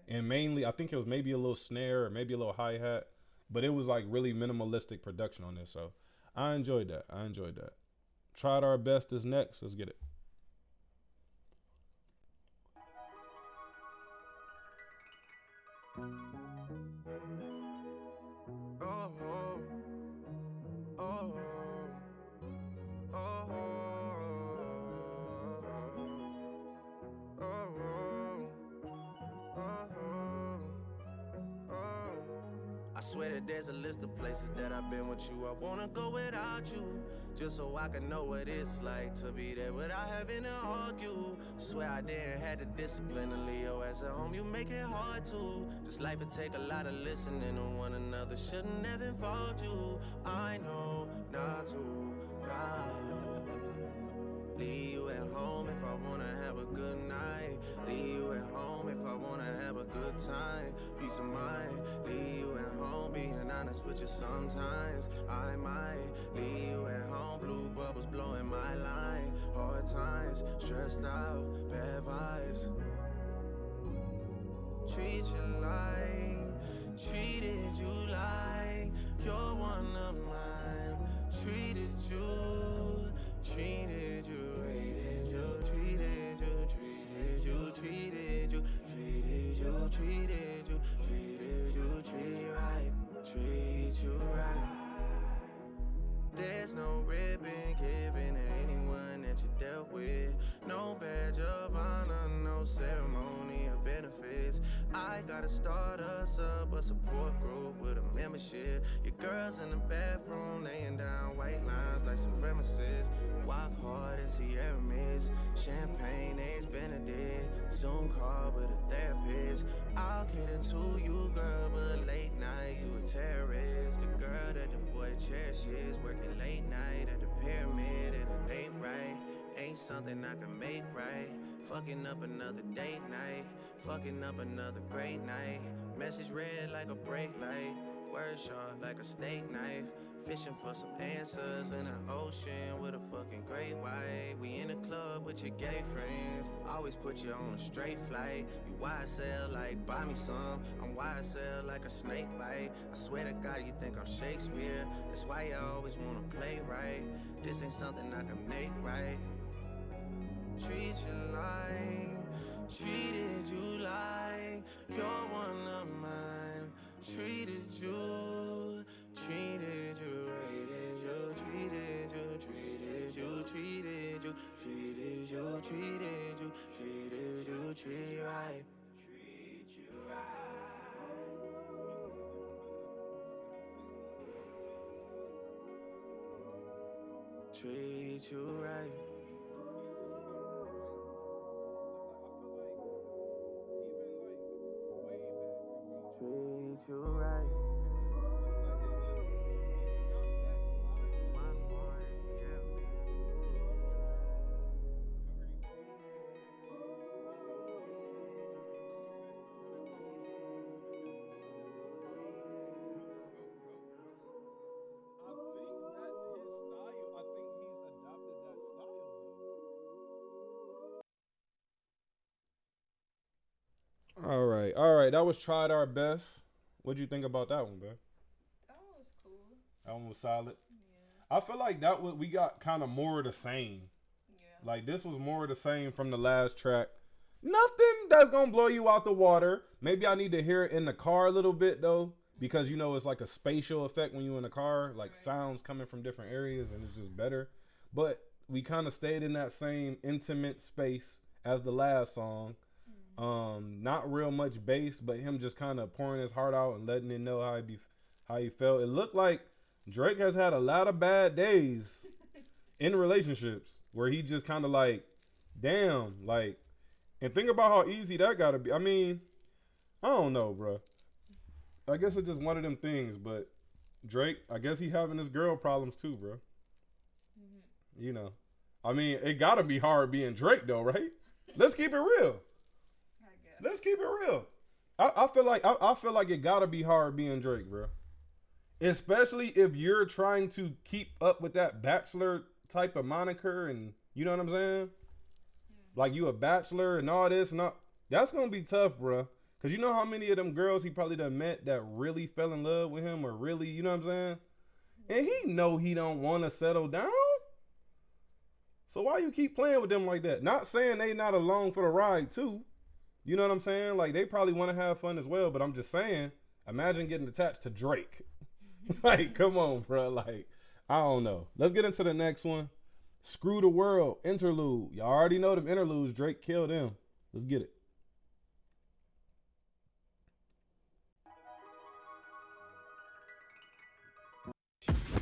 And mainly, I think it was maybe a little snare or maybe a little hi-hat. But it was like really minimalistic production on this. So I enjoyed that. Tried Our Best is next. Let's get it. I swear that there's a list of places that I've been with you. I wanna go without you, just so I can know what it's like to be there without having to argue. Swear I didn't have the discipline to leave your ass at home. You make it hard to. This life would take a lot of listening to one another. Shouldn't have involved you. I know not to. Leave you at home if I wanna have a good night. Leave you at home if I wanna have a good time. Peace of mind. Leave you at home, being honest with you sometimes. I might leave you at home, blue bubbles blowing my line. Hard times, stressed out, bad vibes. Treat you like, treated you like you're one of mine. Treated you, treated you. Treat you right. There's no ribbon given to anyone that you dealt with. No badge of honor, no ceremony of benefits. I gotta start us up a support group with a membership. Your girls in the bathroom laying down white lines like supremacists. Walk hard and Sierra Mist. Champagne, eggs Benedict. Zoom call with a therapist. I'll cater to you, girl, but late night you a terrorist. The girl that the boy cherishes, working late night at the pyramid and it ain't right. Ain't something I can make right. Fucking up another date night. Fucking up another great night. Message red like a brake light. Word sharp like a steak knife. Fishing for some answers in the ocean with a fucking great white. We in the club with your gay friends. Always put you on a straight flight. You YSL like buy me some. I'm YSL like a snake bite. I swear to God you think I'm Shakespeare. That's why you always wanna play right. This ain't something I can make right. Treat you like, treated you like you're one of mine. Treated you, treated you, rated you, treated you, treated you, treated you, treated you, treated you, treated you, treat you right. Treat you right. Treat you right. Treat you right. All right. That was Tried Our Best. What'd you think about that one, bro? That one was cool. That one was solid. Yeah. I feel like we got kind of more of the same. Yeah. Like this was more of the same from the last track. Nothing that's gonna blow you out the water. Maybe I need to hear it in the car a little bit though, because you know it's like a spatial effect when you're in the car, like sounds coming from different areas, and it's just better. But we kind of stayed in that same intimate space as the last song. Not real much bass, but him just kind of pouring his heart out and letting it know how he felt. It looked like Drake has had a lot of bad days in relationships where he just kind of like, damn, like, and think about how easy that gotta be. I mean, I don't know, bro. I guess it's just one of them things, but Drake, I guess he having his girl problems too, bro. Mm-hmm. You know. I mean, it gotta be hard being Drake though, right? Let's keep it real. I guess. Let's keep it real. I feel like it gotta be hard being Drake, bro. Especially if you're trying to keep up with that bachelor type of moniker, and you know what I'm saying? Like you a bachelor and all this and all. That's gonna be tough, bro. Cause you know how many of them girls he probably done met that really fell in love with him, or really, you know what I'm saying? And he know he don't want to settle down. So why you keep playing with them like that? Not saying they not along for the ride too. You know what I'm saying? Like they probably want to have fun as well. But I'm just saying, imagine getting attached to Drake. Like, come on, bro. Like, I don't know. Let's get into the next one. Screw the World interlude. Y'all already know them interludes. Drake killed them. Let's get it.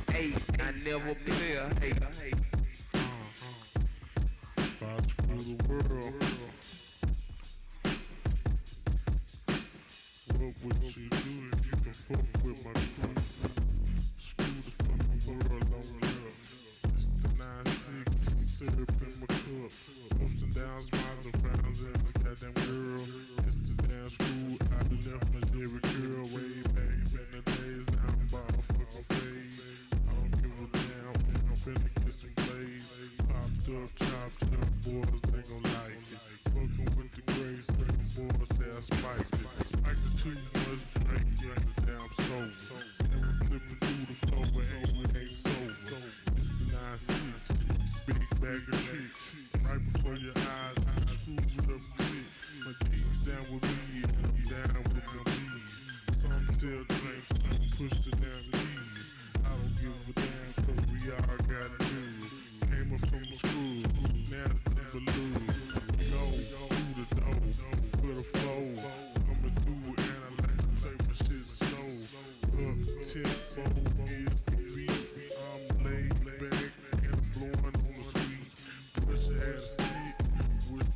Hey, I never play a hater. Fight through the world. What would you do if you can fuck with my crew? Screw the fucking world on up. It's the 9-6, syrup in my cup. Ups and downs, miles and rounds, and the goddamn girl. It's the damn screw. I left my every girl way back in the days. Now I'm about to fucking fade. I don't give a damn, and I'm finna get some glaze. Popped up, chopped up, boys, they gon' like it. Fucking with the grace, the boys, they'll spice it. Like the too much drink, yeah, the damn sober. Never flipping through the clover, ain't sober. It's the 9-6, big bag of chicks. Right before your eyes, I screw it up quick. My G's down with me, and I'm down with my G's. Some still drink, some push the damn keys. I don't give a damn, cause we all got dudes. Came up from the school, now it's the lose. Go through the door, with a flow. Coming through it, and I like to say my shit's so. Up, tempo is the beat. I'm laid back and blowing on the street. Wish I had a stick with.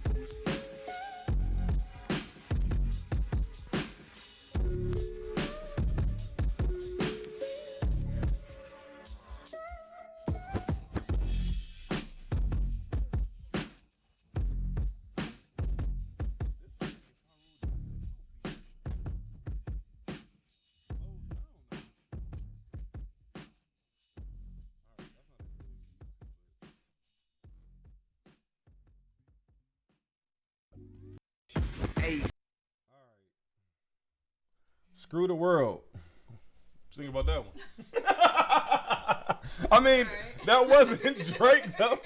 Hey. Screw the World. Think about that one. I mean, that wasn't Drake though.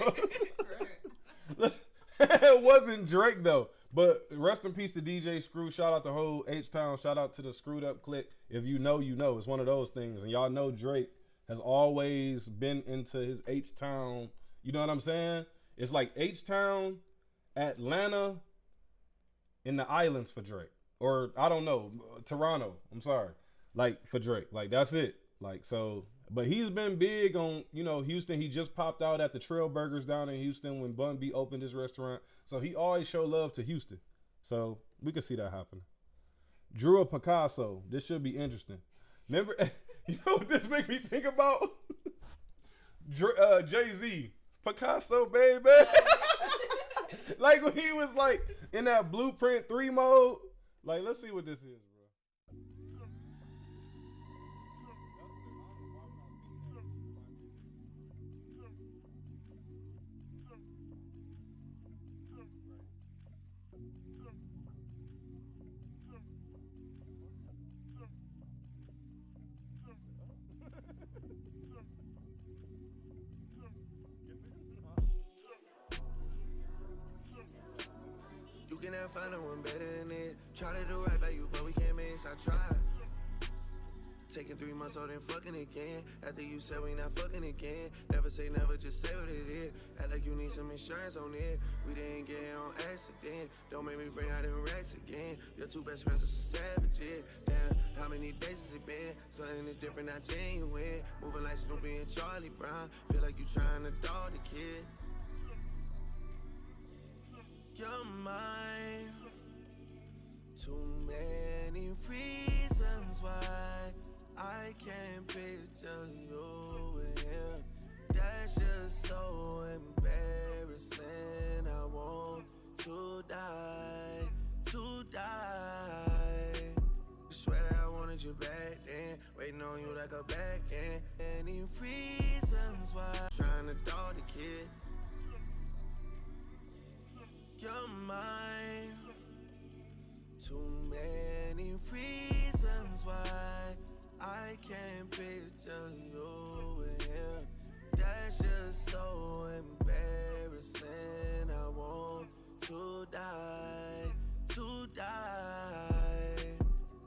It wasn't Drake though. But rest in peace to DJ Screw. Shout out the whole H-Town. Shout out to the Screwed Up Clique. If you know, you know. It's one of those things. And y'all know Drake has always been into his H-Town. You know what I'm saying? It's like H-Town, Atlanta, in the islands for Drake. Or, I don't know, Toronto. I'm sorry. Like, for Drake. Like, that's it. Like, so, but he's been big on, you know, Houston. He just popped out at the Trail Burgers down in Houston when Bun B opened his restaurant. So he always show love to Houston. So we could see that happening. Drew a Picasso. This should be interesting. Remember, you know what this make me think about? Jay-Z. Picasso, baby. Like when he was like in that Blueprint 3 mode. Like, let's see what this is, bro. You can never find no one better than it. Try to do right by you, but we can't mix. I tried. Taking 3 months old and fucking again. After you said we not fucking again. Never say never, just say what it is. Act like you need some insurance on it. We didn't get on accident. Don't make me bring out them racks again. Your 2 best friends are some savages. Damn, how many days has it been? Something is different, not genuine. Moving like Snoopy and Charlie Brown. Feel like you trying to dog the kid. You're mine. Too many reasons why I can't picture you in here. That's just so embarrassing. I want to die, to die. Swear that I wanted you back then, waiting on you like a back end. Any reasons why I'm trying to dog the kid. You're mine. Too many reasons why I can't picture you in here. That's just so embarrassing. I want to die, to die.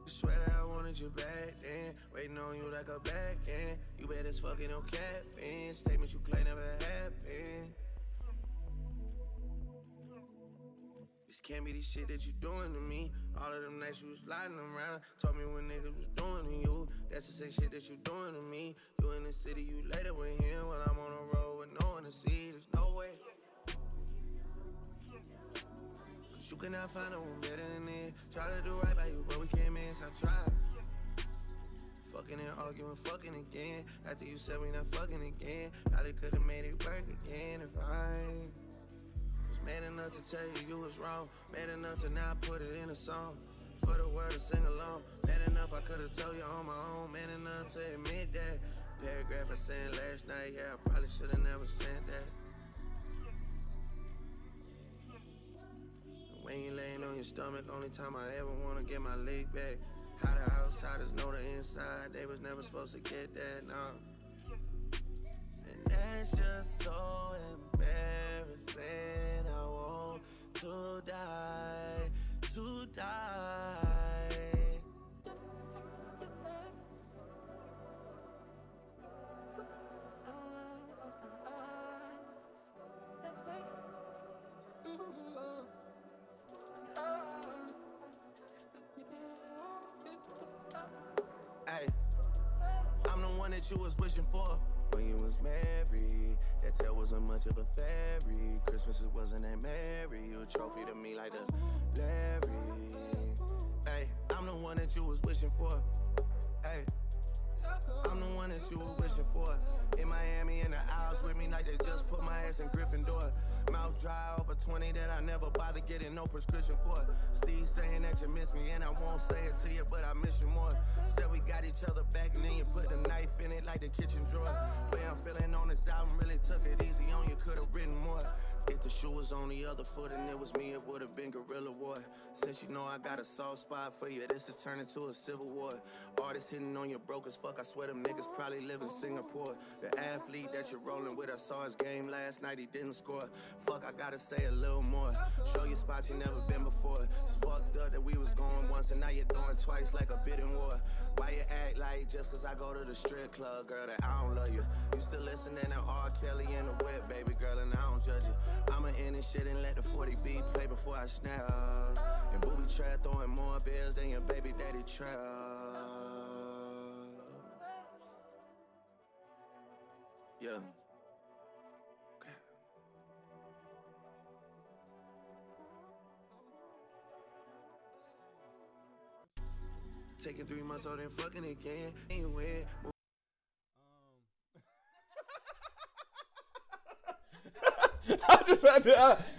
Swear that I wanted you back then, waiting on you like a back end. You bet it's fucking no cap in. Statements you claim never happened. This can't be the shit that you doing to me. All of them nights you was lying around, told me what niggas was doing to you. That's the same shit that you doing to me. You in the city, you later with him. When I'm on the road with no one to see, there's no way. Cause you cannot find no one better than this. Try to do right by you, but we can't miss, I tried. Fucking and arguing, fucking again. After you said we not fucking again, probably could've made it work again if I was man enough to tell you you was wrong. Man enough to not put it in a song for the world to sing along. Man enough I could've told you on my own. Man enough to admit that paragraph I sent last night, yeah, I probably should've never sent that. When you laying on your stomach, only time I ever wanna get my leg back. How the outsiders know the inside, they was never supposed to get that, no. And that's just so embarrassing. I want to die, to die. Hey, I'm the one that you was wishing for when you was married. That tail wasn't much of a fairy. Christmas it wasn't that merry. You a trophy to me like the Larry. Hey, I'm the one that you was wishing for. Hey, I'm the one that you were wishing for. In Miami in the aisles with me like they just put my ass in Gryffindor. Mouth dry over 20 that I never bothered getting no prescription for. Steve saying that you miss me and I won't say it to you, but I miss you more. Said we got each other back and then you put the knife in it like the kitchen drawer. Way I'm feeling on this album really took it easy on you, could've written more. If the shoe was on the other foot and it was me, it would've been guerrilla war. Since you know I got a soft spot for you, this is turning to a civil war. Artists hitting on you broke as fuck, I swear them niggas probably live in Singapore. The athlete that you're rolling with, I saw his game last night, he didn't score. Fuck, I gotta say a little more. Show you spots you never been before. It's fucked up that we was going once and now you're going twice like a bidding war. Why you act like just cause I go to the strip club, girl, that I don't love you? You still listening to R. Kelly in the wet, baby girl, and I don't judge you. I'ma end this shit and let the 40B play before I snap. And booby trap throwing more bills than your baby daddy trap. Yeah. Taking 3 months out and fucking again. Anyway.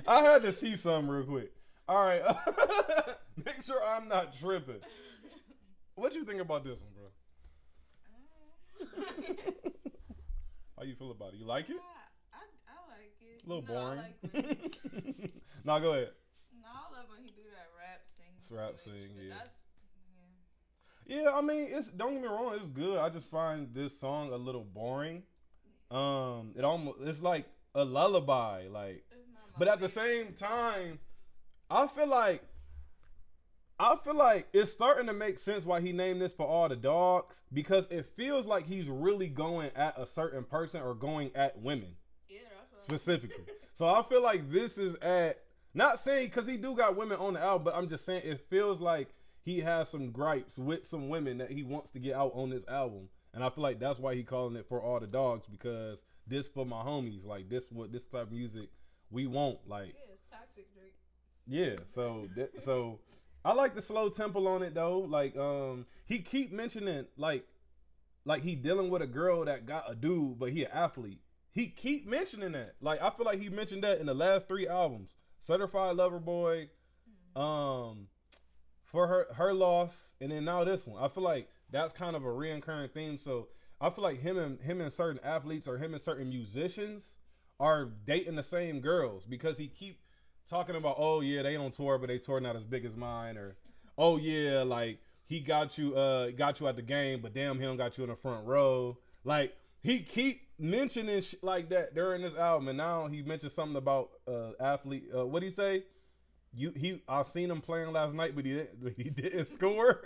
I had to see something real quick. All right. Make sure I'm not tripping. What you think about this one, bro? How you feel about it? You like it? I like it. A little boring. No, go ahead. No, I love when he do that rap sing. Yeah. That's, yeah, I mean, don't get me wrong, it's good. I just find this song a little boring. It's like a lullaby, like. But at the same time, I feel like it's starting to make sense why he named this For All the Dogs, because it feels like he's really going at a certain person or going at women. Yeah, that's right. Specifically. So I feel like this is not saying because he do got women on the album, but I'm just saying it feels like he has some gripes with some women that he wants to get out on this album. And I feel like that's why he calling it For All the Dogs, because this for my homies, like this type of music we want, like. Yeah, it's toxic, Drake. Yeah, so I like the slow tempo on it though. Like he keep mentioning like he dealing with a girl that got a dude, but he an athlete. He keep mentioning that. Like I feel like he mentioned that in the last 3 albums. Certified Lover Boy, for her loss, and then now this one. I feel like that's kind of a reoccurring theme. So I feel like him and certain athletes or him and certain musicians are dating the same girls because he keep talking about, oh yeah, they on tour, but they tour not as big as mine, or oh yeah, like he got you at the game, but damn, he don't got you in the front row. Like he keep mentioning shit like that during this album, and now he mentioned something about athlete. What he say? I seen him playing last night, but he didn't score.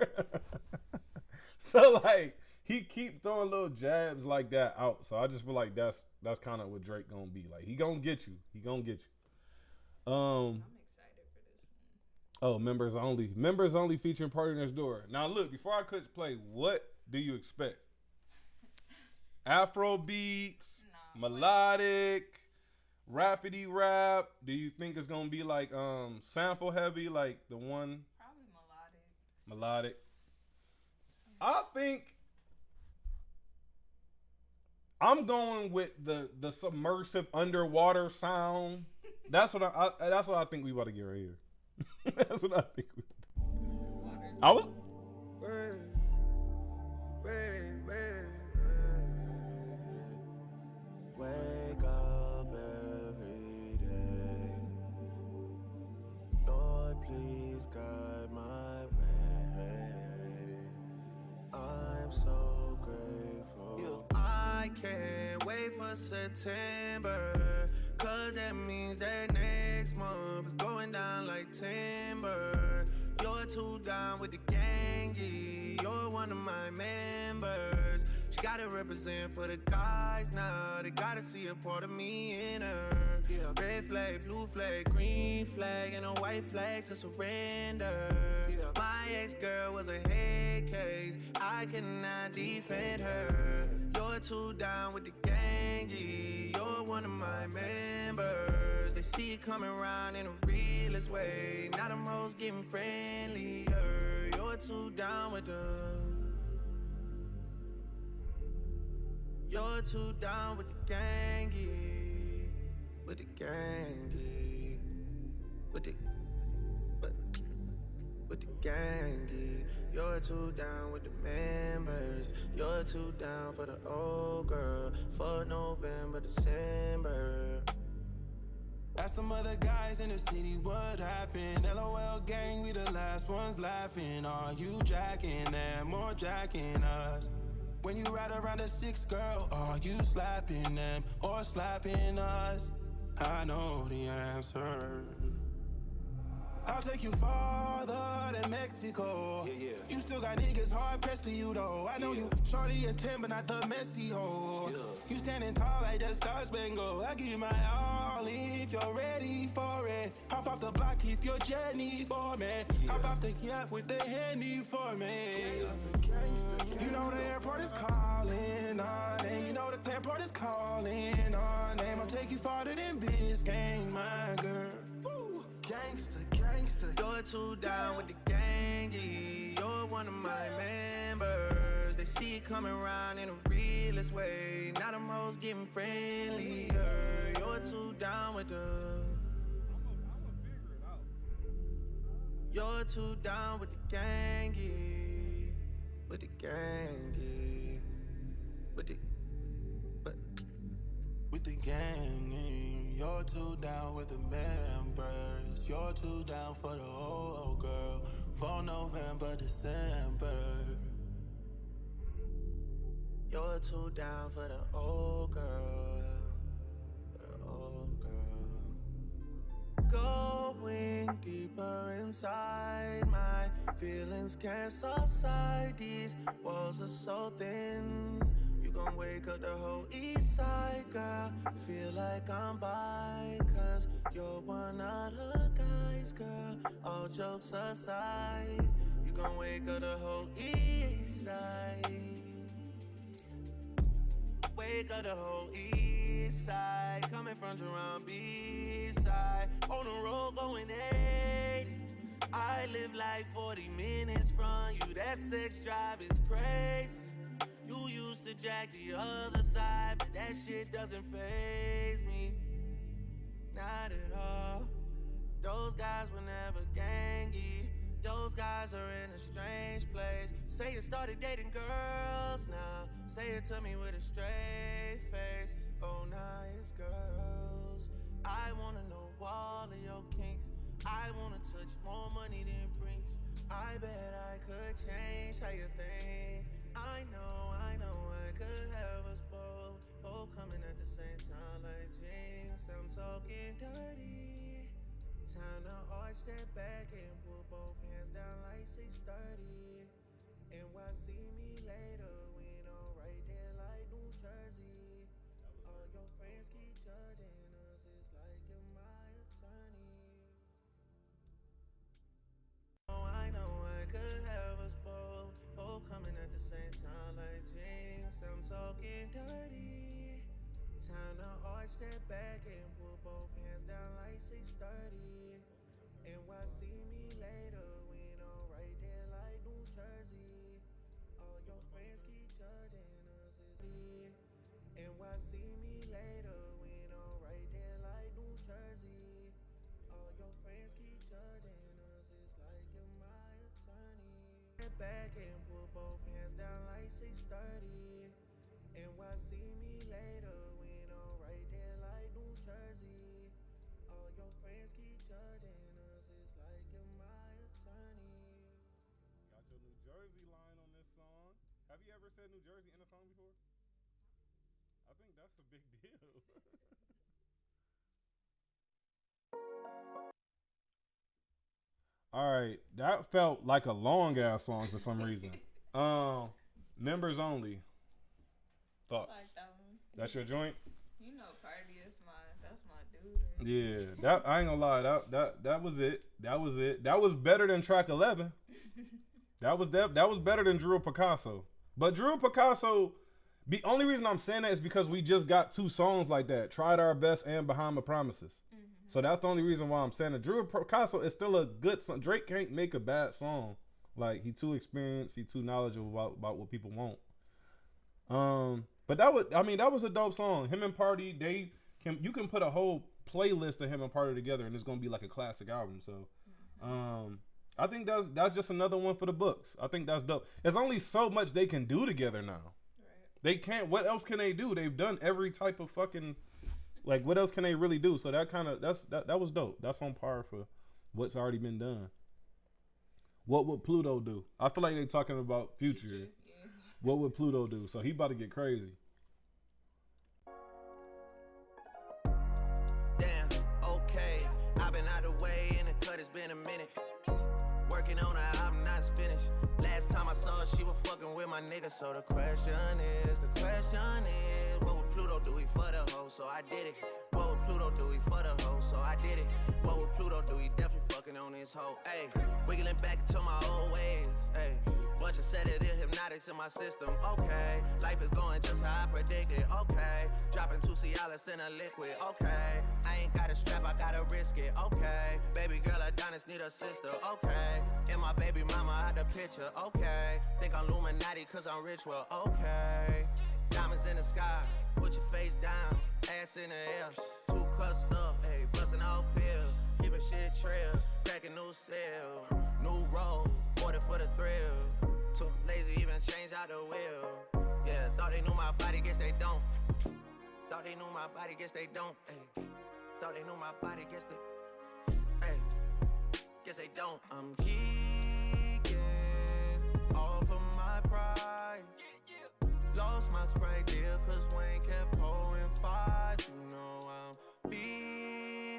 So like he keep throwing little jabs like that out. So I just feel like that's kind of what Drake gonna be like. He gonna get you. I'm excited for this one. Oh, members only. Members only featuring Party Next Door. Now look, before I click play, what do you expect? Afro beats, melodic, rapidy rap. Do you think it's gonna be like sample heavy, like the one? Probably melodic. Melodic. I think I'm going with the submersive underwater sound. That's what I think we about to get right here. That's what I think. I was. Wake up every day. Lord, please guide my way. I'm so grateful. I can't wait for September, 'cause that means that next month is going down like timber. You're too down with the gangy. You're one of my members. She gotta represent for the guys now. They gotta see a part of me in her. Yeah. Red flag, blue flag, green flag, and a white flag to surrender. Yeah. My ex-girl was a head case. I cannot defend her. You're too down with the gangy. You're one of my members. They see you coming around in a realest way. Now them hoes getting friendlier. You're too down with the. You're too down with the gangy. With the gangy. With the gangy. You're too down with the members. You're too down for the old girl. For November, December. Ask them other guys in the city what happened. LOL gang, we the last ones laughing. Are you jacking them or jacking us? When you ride around a 6 girl, are you slapping them or slapping us? I know the answer. I'll take you farther than Mexico. Yeah. You still got niggas hard pressed to you though. I know you shorty and 10, but not the messy hoe. Yeah. You standing tall like the Star Spangled. I give you my all if you're ready for it. Hop off the block if you're Jenny for me. Yeah. Hop off the yacht with the Henny for me. Gangsta. You know the airport is calling on name. You know the airport is calling on name. I'll take you farther than Biscayne, my girl. Woo. Gangsta. You're too down with the gangy. You're one of my members. They see you coming around in a realest way. Now them hoes getting friendlier. You're too down with the. You're too down with the gangy. With the gangy. With the gang, you're too down with the members. You're too down for the old girl. For November, December. You're too down for the old girl. Going deeper inside, my feelings can't subside. These walls are so thin. You gon' wake up the whole east side, girl. Feel like I'm by, 'cause you're one of the guys, girl. All jokes aside, you gon' wake up the whole east side. Wake up the whole east side. Coming from Jerome B side. On the road going 80. I live like 40 minutes from you. That sex drive is crazy. You used to jack the other side, but that shit doesn't faze me. Not at all. Those guys were never gangy. Those guys are in a strange place. Say you started dating girls now. Say it to me with a straight face. Oh, now it's girls. I wanna know all of your kinks. I wanna touch more money than Brinks. I bet I could change how you think. I know I could have us both coming at the same time like Jinx. I'm talking dirty. Time to arch that back and put both hands down like 6:30. NYC me later when I'm right there like New Jersey. All your friends keep judging us, it's like you're my attorney. I know I could have us both coming at the same time like Jinx. I'm talking dirty. Time to arch that back and put both hands down like 6:30. NYC me later when I'm right there like New Jersey. All your friends keep judging us, it's NYC me later when I'm right there like New Jersey. All your friends keep judging us, it's like you're my attorney. Back and put both hands down like 6:30. NYC me later when I'm right there like New Jersey. All your friends keep judging us, it's like you're my attorney. Got your New Jersey line on this song. Have you ever said New Jersey in a song before? I think that's a big deal. All right, that felt like a long ass song for some reason. Members only. Thoughts? I like that one. That's your joint? You know, Cardi is that's my dude. Right? Yeah, that I ain't gonna lie. That was it. That was it. That was better than track 11. That was better than Drew Picasso. But Drew Picasso, the only reason I'm saying that is because we just got 2 songs like that. Tried Our Best and Behind My Promises. Mm-hmm. So that's the only reason why I'm saying that. Drew Picasso is still a good song. Drake can't make a bad song. Like, he too experienced. He too knowledgeable about what people want. But that was a dope song. Him and Party, you can put a whole playlist of him and Party together and it's gonna be like a classic album. So I think that's just another one for the books. I think that's dope. There's only so much they can do together now. Right. They can't. What else can they do? They've done every type of fucking, like, what else can they really do? So that was dope. That's on par for what's already been done. What would Pluto do? I feel like they talking about Future. Yeah. What would Pluto do? So he about to get crazy. Damn, okay. I've been out of the way in the cut, it's been a minute. Working on her, I'm not finished. Last time I saw her, she was fucking with my nigga. So the question is, what would Pluto do? He for the hoe, so I did it. What would Pluto do? He for the hoe, so I did it. What would Pluto do? He definitely fucking on his hoe. Ayy, wiggling back into my old ways. Ayy, bunch of sedative hypnotics in my system. Okay, life is going just how I predicted. Okay, dropping 2 Cialis in a liquid. Okay, I ain't got a strap, I gotta risk it. Okay, baby girl Adonis need a sister. Okay, and my baby mama out the picture. Okay, think I'm Illuminati cause I'm rich. Well, okay, diamonds in the sky, put your face down, ass in the air, 2 cups up, hey, bustin' out pill, keepin' shit trail, cracking new cell, new road, order for the thrill, too lazy even change out the wheel. Yeah, thought they knew my body, guess they don't. Thought they knew my body, guess they don't. Ay, thought they knew my body, guess they. Ay, guess they don't. I'm geeking off of my pride. Lost my Sprite deal cause Wayne kept pulling 5. You know I'm beefing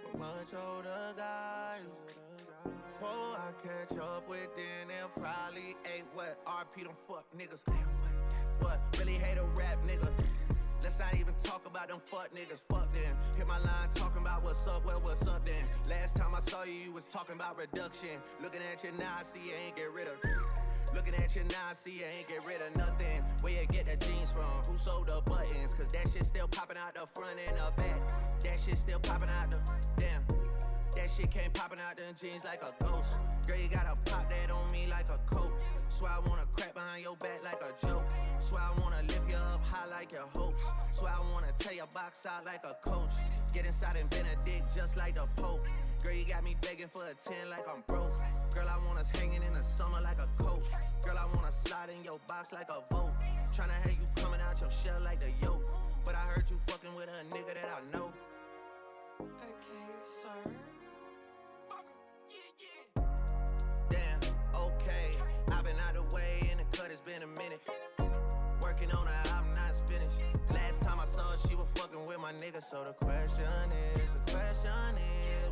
with much older guys. Before I catch up with them, they'll probably ain't what RP them fuck niggas. What? Really hate a rap nigga. Let's not even talk about them fuck niggas. Fuck them. Hit my line talking about what's up, well, what's up then. Last time I saw you, you was talking about reduction. Looking at you now, I see you ain't get rid of. Looking at you now, I see you ain't get rid of nothing. Where you get the jeans from? Who sold the buttons? Cause that shit still popping out the front and the back. That shit still popping out the. Damn. That shit came popping out them jeans like a ghost. Girl, you gotta pop that on me like a coat. Swear I wanna crack behind your back like a joke. Swear I wanna lift you up high like your hopes. Swear I wanna tear your box out like a coach. Get inside and bend a dick just like the Pope. Girl, you got me begging for a 10 like I'm broke. Girl, I want us hanging in the summer like a coat. Girl, I wanna slide in your box like a vote. Tryna have you coming out your shell like the yoke. But I heard you fucking with a nigga that I know. Okay, sir. Damn, okay. I've been out the way and the cut, it's been a minute. Working on her, I'm not finished. Last time I saw her, she was fucking with my nigga. So the question is,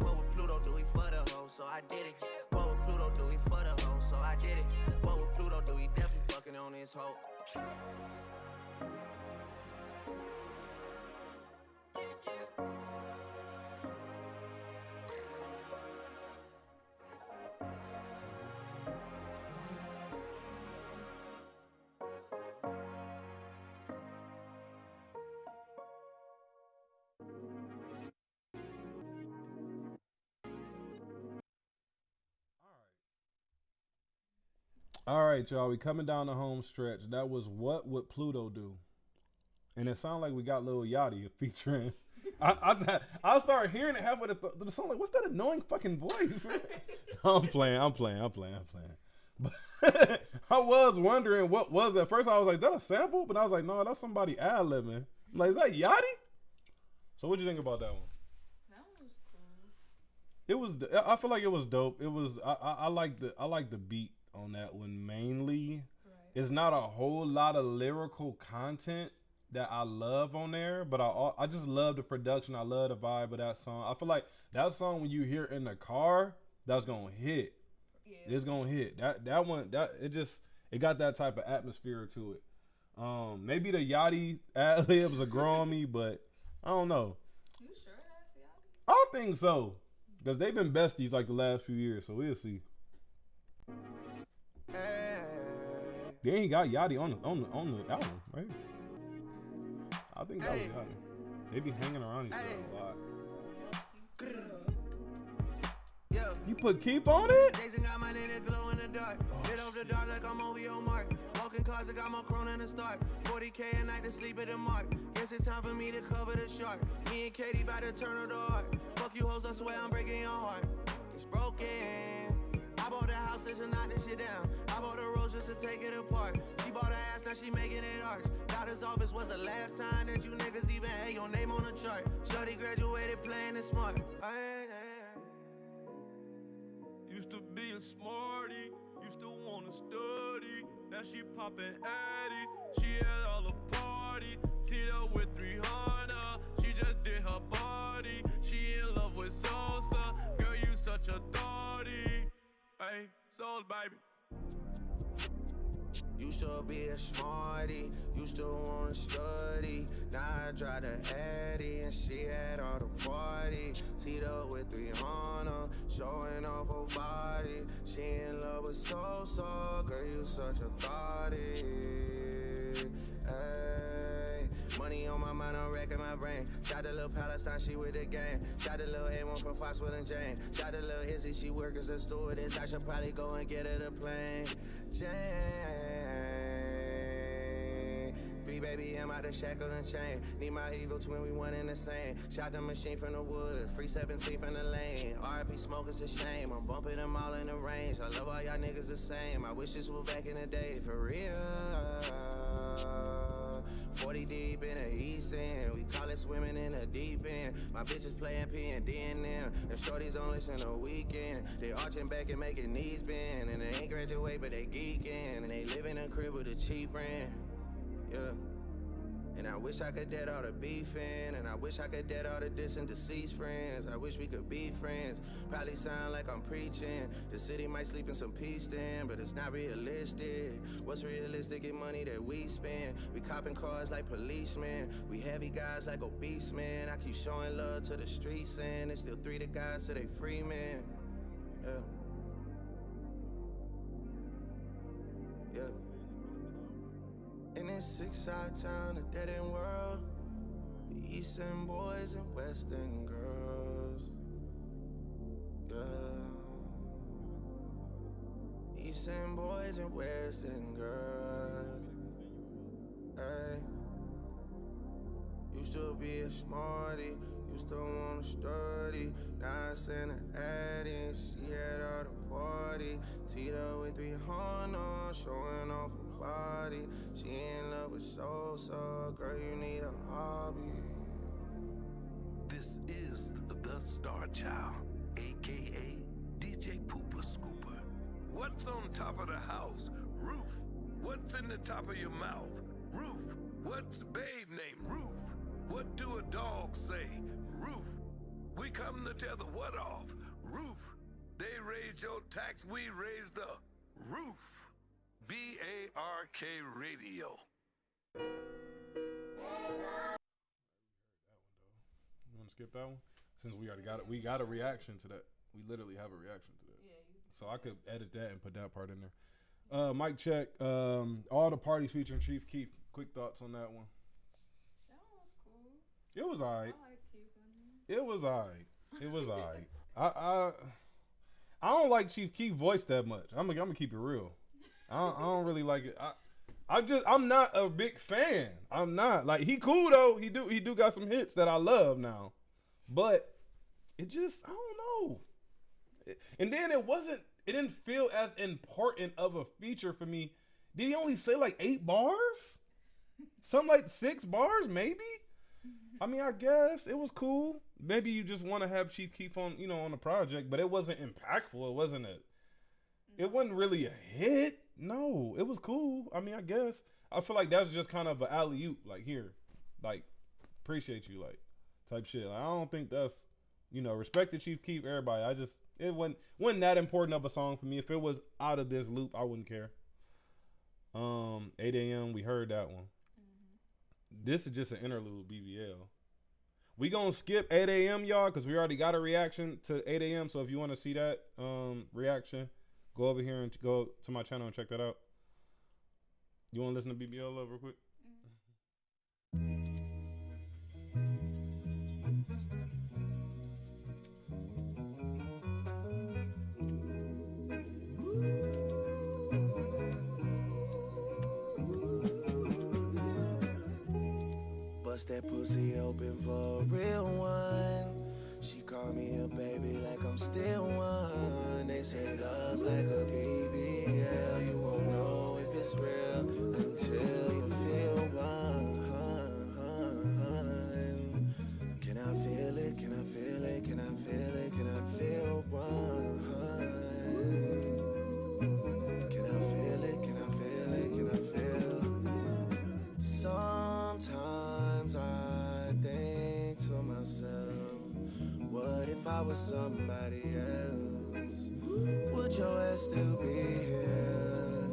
what would Pluto do? He for the hoe, so I did it. What would Pluto do? He for the hoe, so I did it. What would Pluto do? He definitely fucking on his hoe. All right, y'all. We coming down the home stretch. That was What Would Pluto Do? And it sounded like we got Lil Yachty featuring. I started hearing it halfway through the song. Like, what's that annoying fucking voice? I'm playing. But I was wondering what was that. First I was like, is that a sample? But I was like, no, that's somebody ad-libbing. I'm like, is that Yachty? So what'd you think about that one? That was cool. It was. I feel like it was dope. It was. I like the beat on that one mainly. Right. It's not a whole lot of lyrical content that I love on there, but I just love the production. I love the vibe of that song. I feel like that song when you hear it in the car, that's gonna hit. Yeah. It's gonna hit. That one it got that type of atmosphere to it. Maybe the Yachty ad libs will grow on me, but I don't know. You sure that's Yachty? I think so, because they've been besties like the last few years, so we'll see. They ain't got Yachty on the album, right? I think that was Yachty. They be hanging around each other a lot. You put Keep on it? Jason got my name glow in the dark. Lit up the dark like I'm OVO Mark. Walking cars, I got more Corona to start. 40K a night to sleep at the mark. Guess it's time for me to cover the shark. Me and Katie by the turn of the heart. Fuck you hoes, I swear I'm breaking your heart. It's broken. I bought the house just to knock this shit down. I bought the rose just to take it apart. She bought her ass, now she making it arch. Doctor's office was the last time that you niggas even had your name on the chart. Shorty graduated playing it smart. Used to be a smarty, used to wanna study. Now she poppin' addies, she at all the party. Teed up with 300, she just did her body. She in love with salsa, girl you such a thotty. Hey, Souls baby. Used to be a smarty, used to wanna study. Now I drive the Addy and she had all the party. Teed up with 300, showing off her body. She in love with Sosa, girl you such a thotty. Hey, money on my mind, I'm racking my brain. Shot the little Palestine, she with the gang. Shot the little A1 from Foxwood and Jane. Shot the little Izzy, she work as a stewardess. I should probably go and get her the plane. Jane. Baby, I'm out of shackle and chain. Need my evil twin, we one in the same. Shot the machine from the wood, free 17 from the lane. RIP smoke is a shame, I'm bumping them all in the range. I love all y'all niggas the same. I wish this was back in the day, for real. 40 deep in the east end, we call it swimming in the deep end. My bitches playing P&D and them. The shorties on listen the weekend. They arching back and making knees bend. And they ain't graduate, but they geeking. And they live in a crib with a cheap rent. Yeah. And I wish I could dead all the beefing. And I wish I could dead all the diss and deceased friends. I wish we could be friends. Probably sound like I'm preaching. The city might sleep in some peace then, but it's not realistic. What's realistic in money that we spend? We copping cars like policemen. We heavy guys like obese men. I keep showing love to the streets and it's still 3 to guys till they free men. Yeah. Yeah. In this 6-side town, a dead-end world, the East End boys and West End girls. and Western girl. Hey. Used to be a smarty, used to wanna study. Now it's in the attic, she had all the party. Teed up with 300, showing off her body. She in love with so, girl, you need a hobby. This is the Star Child, aka DJ Pooper Scooper. What's on top of the house? Roof. What's in the top of your mouth? Roof. What's a babe named Roof? What do a dog say? Roof. We come to tell the what off. Roof. They raised your tax, we raised the roof. BARK Radio. You want to skip that one? Since we already got it, we got a reaction to that. We literally have a reaction to that. So I could edit that and put that part in there. Mic check. All the parties featuring Chief Keef. Quick thoughts on that one. That one was cool. It was alright. I like Keef on It here. was alright. It was alright. I don't like Chief Keef voice that much. I'm gonna keep it real. I don't really like it. I'm not a big fan. I'm not. Like, he cool though. He do got some hits that I love now. But it just, I don't know. And then it didn't feel as important of a feature for me. Did he only say like 8 bars? Something like 6 bars, maybe? I mean, I guess it was cool. Maybe you just want to have Chief Keef on, on the project, but it wasn't impactful. It wasn't really a hit. No, it was cool. I mean, I guess. I feel like that's just kind of an alley-oop, like, here, like, appreciate you, like, type shit. Like, I don't think that's, respect to Chief Keef, everybody. It wasn't that important of a song for me. If it was out of this loop, I wouldn't care. 8 a.m., we heard that one. This is just an interlude, BBL. We gonna skip 8 a.m., y'all, because we already got a reaction to 8 a.m. So if you want to see that reaction, go over here and go to my channel and check that out. You want to listen to BBL real quick? Bust that pussy open for a real one. She call me a baby like I'm still one. They say love's like a BBL. You won't know if it's real until you feel one. Can I feel it? Can I feel it? Can I feel it? Can I feel one? Can I feel it? Can I feel it? Can I feel? Sometimes I think to myself, what if I was somebody else? Would your ass still be here?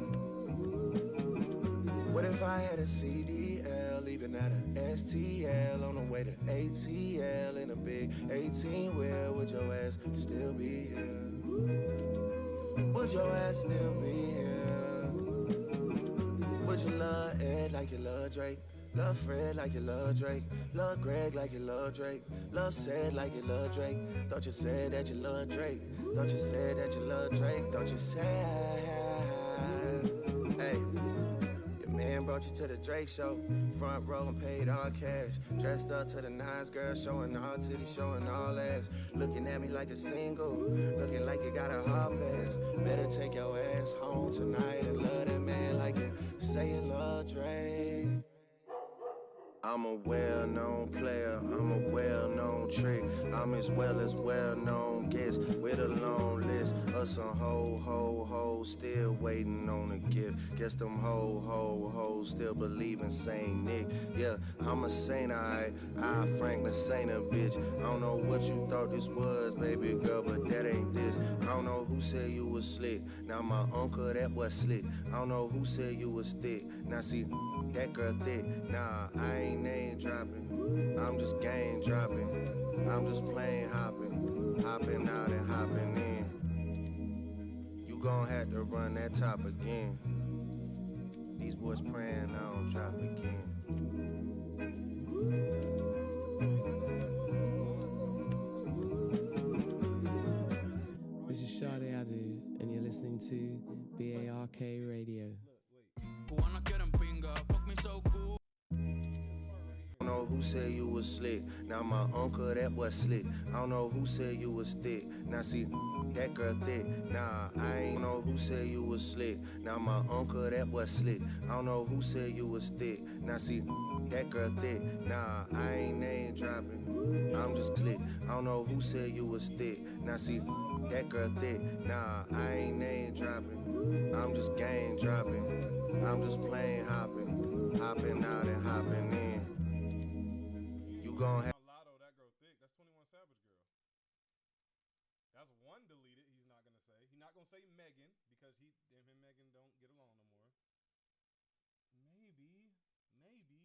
What if I had a CDL, leaving at an STL, on the way to ATL in a big 18-wheel? Would your ass still be here? Would your ass still be here? Would you love Ed like you love Drake? Love Fred like you love Drake. Love Greg like you love Drake. Love said like you love Drake. Thought you said that you love Drake. Thought you said that you love Drake. Thought you said. Hey, your man brought you to the Drake show. Front row and paid all cash. Dressed up to the nines, girl, showing all titties, showing all ass. Looking at me like a single. Looking like you got a hard pass. Better take your ass home tonight and love that man like you say you love Drake. I'm a well-known player, I'm a well-known trick. I'm as well-known guest with a long list of some hoes still waiting on a gift. Guess them hoes still believe in Saint Nick. Yeah, I'm a saint, I frankly saint a bitch. I don't know what you thought this was, baby girl, but that ain't this. I don't know who said you was slick. Now my uncle, that was slick. I don't know who said you was thick. Now see, that girl thick. Nah, I ain't name dropping. I'm just game dropping. I'm just plane hopping. Hopping out and hopping in. You gon' have to run that top again. These boys praying I don't drop again. This is Sade Adu, and you're listening to BARK Radio. cubanas quieren pinga. Fuck me so cool. I don't know who said you was slick. Now my uncle, that boy slick. I don't know who said you was thick. Now see, that girl thick. Nah, I ain't know who said you was slick. Now my uncle, that boy slick. I don't know who said you was thick. Now see, that girl thick. Nah, I ain't name dropping. I'm just slick. I don't know who said you was thick. Now see, that girl thick. Nah, I ain't name dropping. I'm just game dropping. I'm just plain hopping. Hopping out and hopping in. You gon' have. Lotto, that girl thick. That's 21 Savage girl. That's one deleted. He's not gonna say. He's not gonna say Megan because him and Megan don't get along no more. Maybe.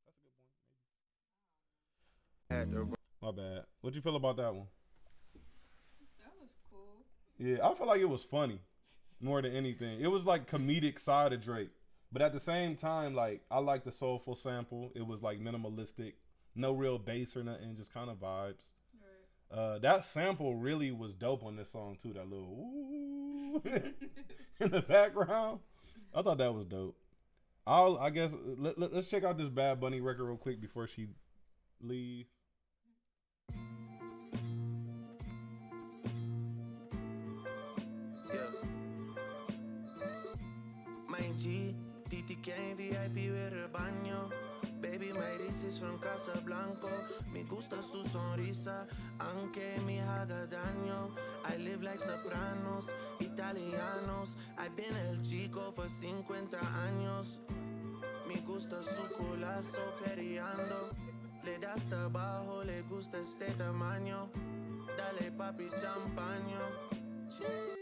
That's a good point. Maybe. My bad. What'd you feel about that one? That was cool. Yeah, I feel like it was funny more than anything. It was like comedic side of Drake. But at the same time, like, I like the soulful sample. It was like minimalistic, no real bass or nothing, just kind of vibes. Right. That sample really was dope on this song too. That little ooh in the background. I thought that was dope. I guess let's check out this Bad Bunny record real quick before she leave. McGee, Titi Kane, VIP with el baño. Baby, my wrist is from Casablanca. Me gusta su sonrisa, aunque me haga daño. I live like sopranos, italianos. I've been el chico for 50 años. Me gusta su culazo periando. Le das hasta abajo, le gusta este tamaño. Dale papi champaño. Chill.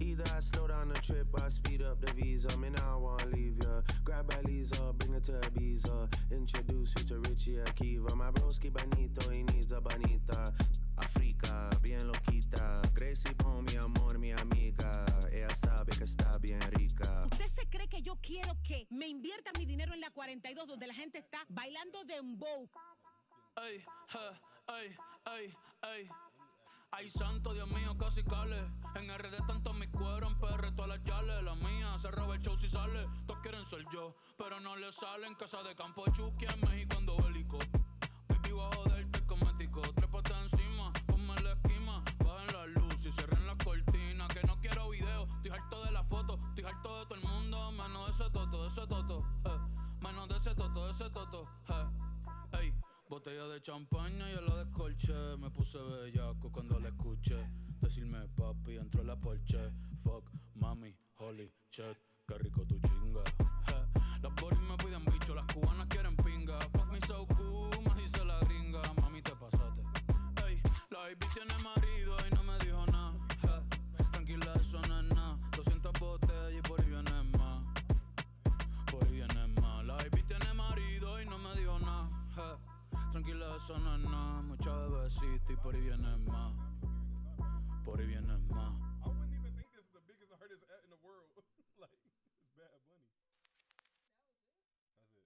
Either I slow down the trip or I speed up the visa. Me now I wanna leave ya. Grab a Lisa, bring her to Ibiza. Introduce you to Richie Akiva. My broski bonito, he needs a bonita. Africa, bien loquita. Gracie Bon, mi amor, mi amiga. Ella sabe que está bien rica. ¿Usted se cree que yo quiero que me invierta mi dinero en la 42 donde la gente está bailando dembow? Ay, ay, ay, ay. Ay, santo, Dios mío, casi cale. En RD tanto mi cuero, en PR todas las yales. La mía se roba el show si sale. Todos quieren ser yo, pero no le salen. Casa de campo, Chucky en México ando bélico. Baby, voy a joderte cosmético. Trépate encima, ponme la esquina. Bajen la luz y cierren la cortina. Que no quiero video, estoy harto de la foto. Estoy harto de todo el mundo, menos de ese toto, menos de ese toto, ey. Botella de champaña y yo la descolché. Me puse bellaco cuando la escuché decirme papi dentro de la Porsche. Fuck, mami, holy shit, qué rico tu chinga. Las boris me piden bicho, las cubanas quieren pinga. Fuck me so cool, me dice la gringa. Mami, te pasaste. Ey, la baby tiene marido y no me dijo nada. Tranquila, eso no es nada. 200 botellas y por ahí viene más. Por ahí viene más. La baby tiene marido y no me dijo nada. Tranquila, eso no es nada. Mucha bebecita y por ahí viene más. Por ahí viene más. I wouldn't even think this is the biggest artist in the world. Like, it's Bad Bunny. That's it.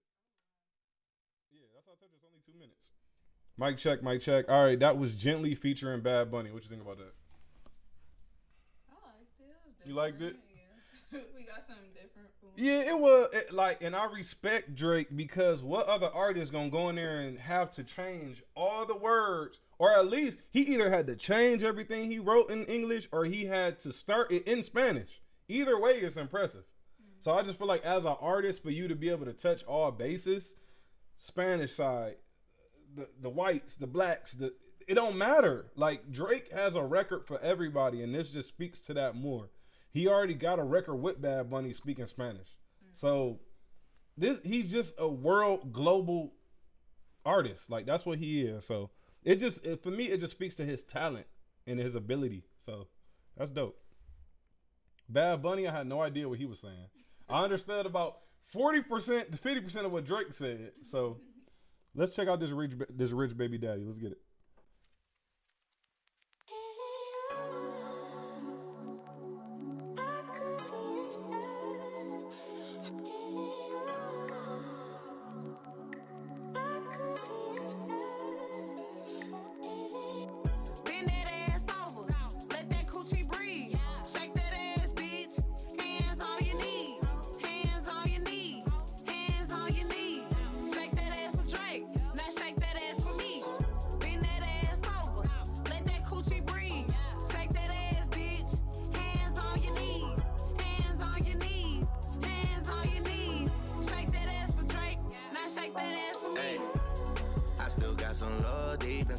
Yeah, that's how I told you. It's only 2 minutes. Mic check, mic check. All right, that was Gently featuring Bad Bunny. What you think about that? I liked it. It was different. You liked it? Yeah. We got something different. Yeah, it was like, and I respect Drake because what other artist gonna go in there and have to change all the words, or at least he either had to change everything he wrote in English or he had to start it in Spanish. Either way, it's impressive. So I just feel like as an artist, for you to be able to touch all bases, Spanish side, the whites, the blacks, it don't matter. Like Drake has a record for everybody, and this just speaks to that more. He already got a record with Bad Bunny speaking Spanish. So he's just a world global artist. Like that's what he is. So for me, it just speaks to his talent and his ability. So that's dope. Bad Bunny, I had no idea what he was saying. I understood about 40% to 50% of what Drake said. So let's check out this rich baby daddy. Let's get it. Bend that ass over.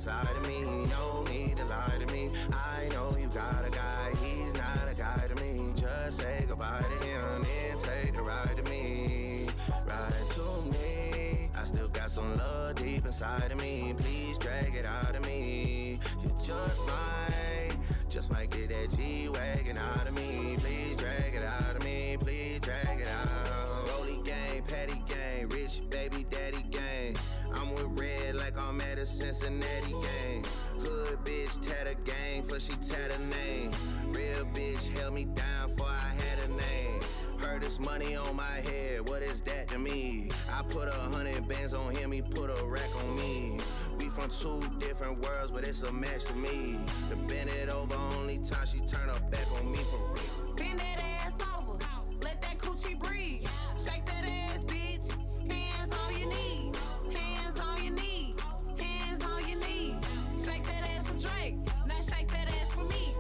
inside of me. No need to lie to me. I know you got a guy, he's not a guy to me. Just say goodbye to him, then take the ride to me. Ride to me. I still got some love deep inside of me. Please drag it out of me. You just might get that G-Wagon out of me. Please drag it out of me. Please drag it out. Rolly gang, patty gang, rich baby daddy gang. I'm with red like I'm at a Cincinnati gang. Hood bitch tatter gang, for she tatter name. Real bitch held me down for I had a name. Heard this money on my head, what is that to me? I put 100 bands on him, he put a rack on me. We from two different worlds, but it's a match to me. To bend it over, only time she turn her back on me for real. Bend that ass over, let that coochie breathe. Shake that ass, bitch. Hands on your knees, hands on your knees, hands on your knees. Shake that ass for Drake, now shake that ass for me.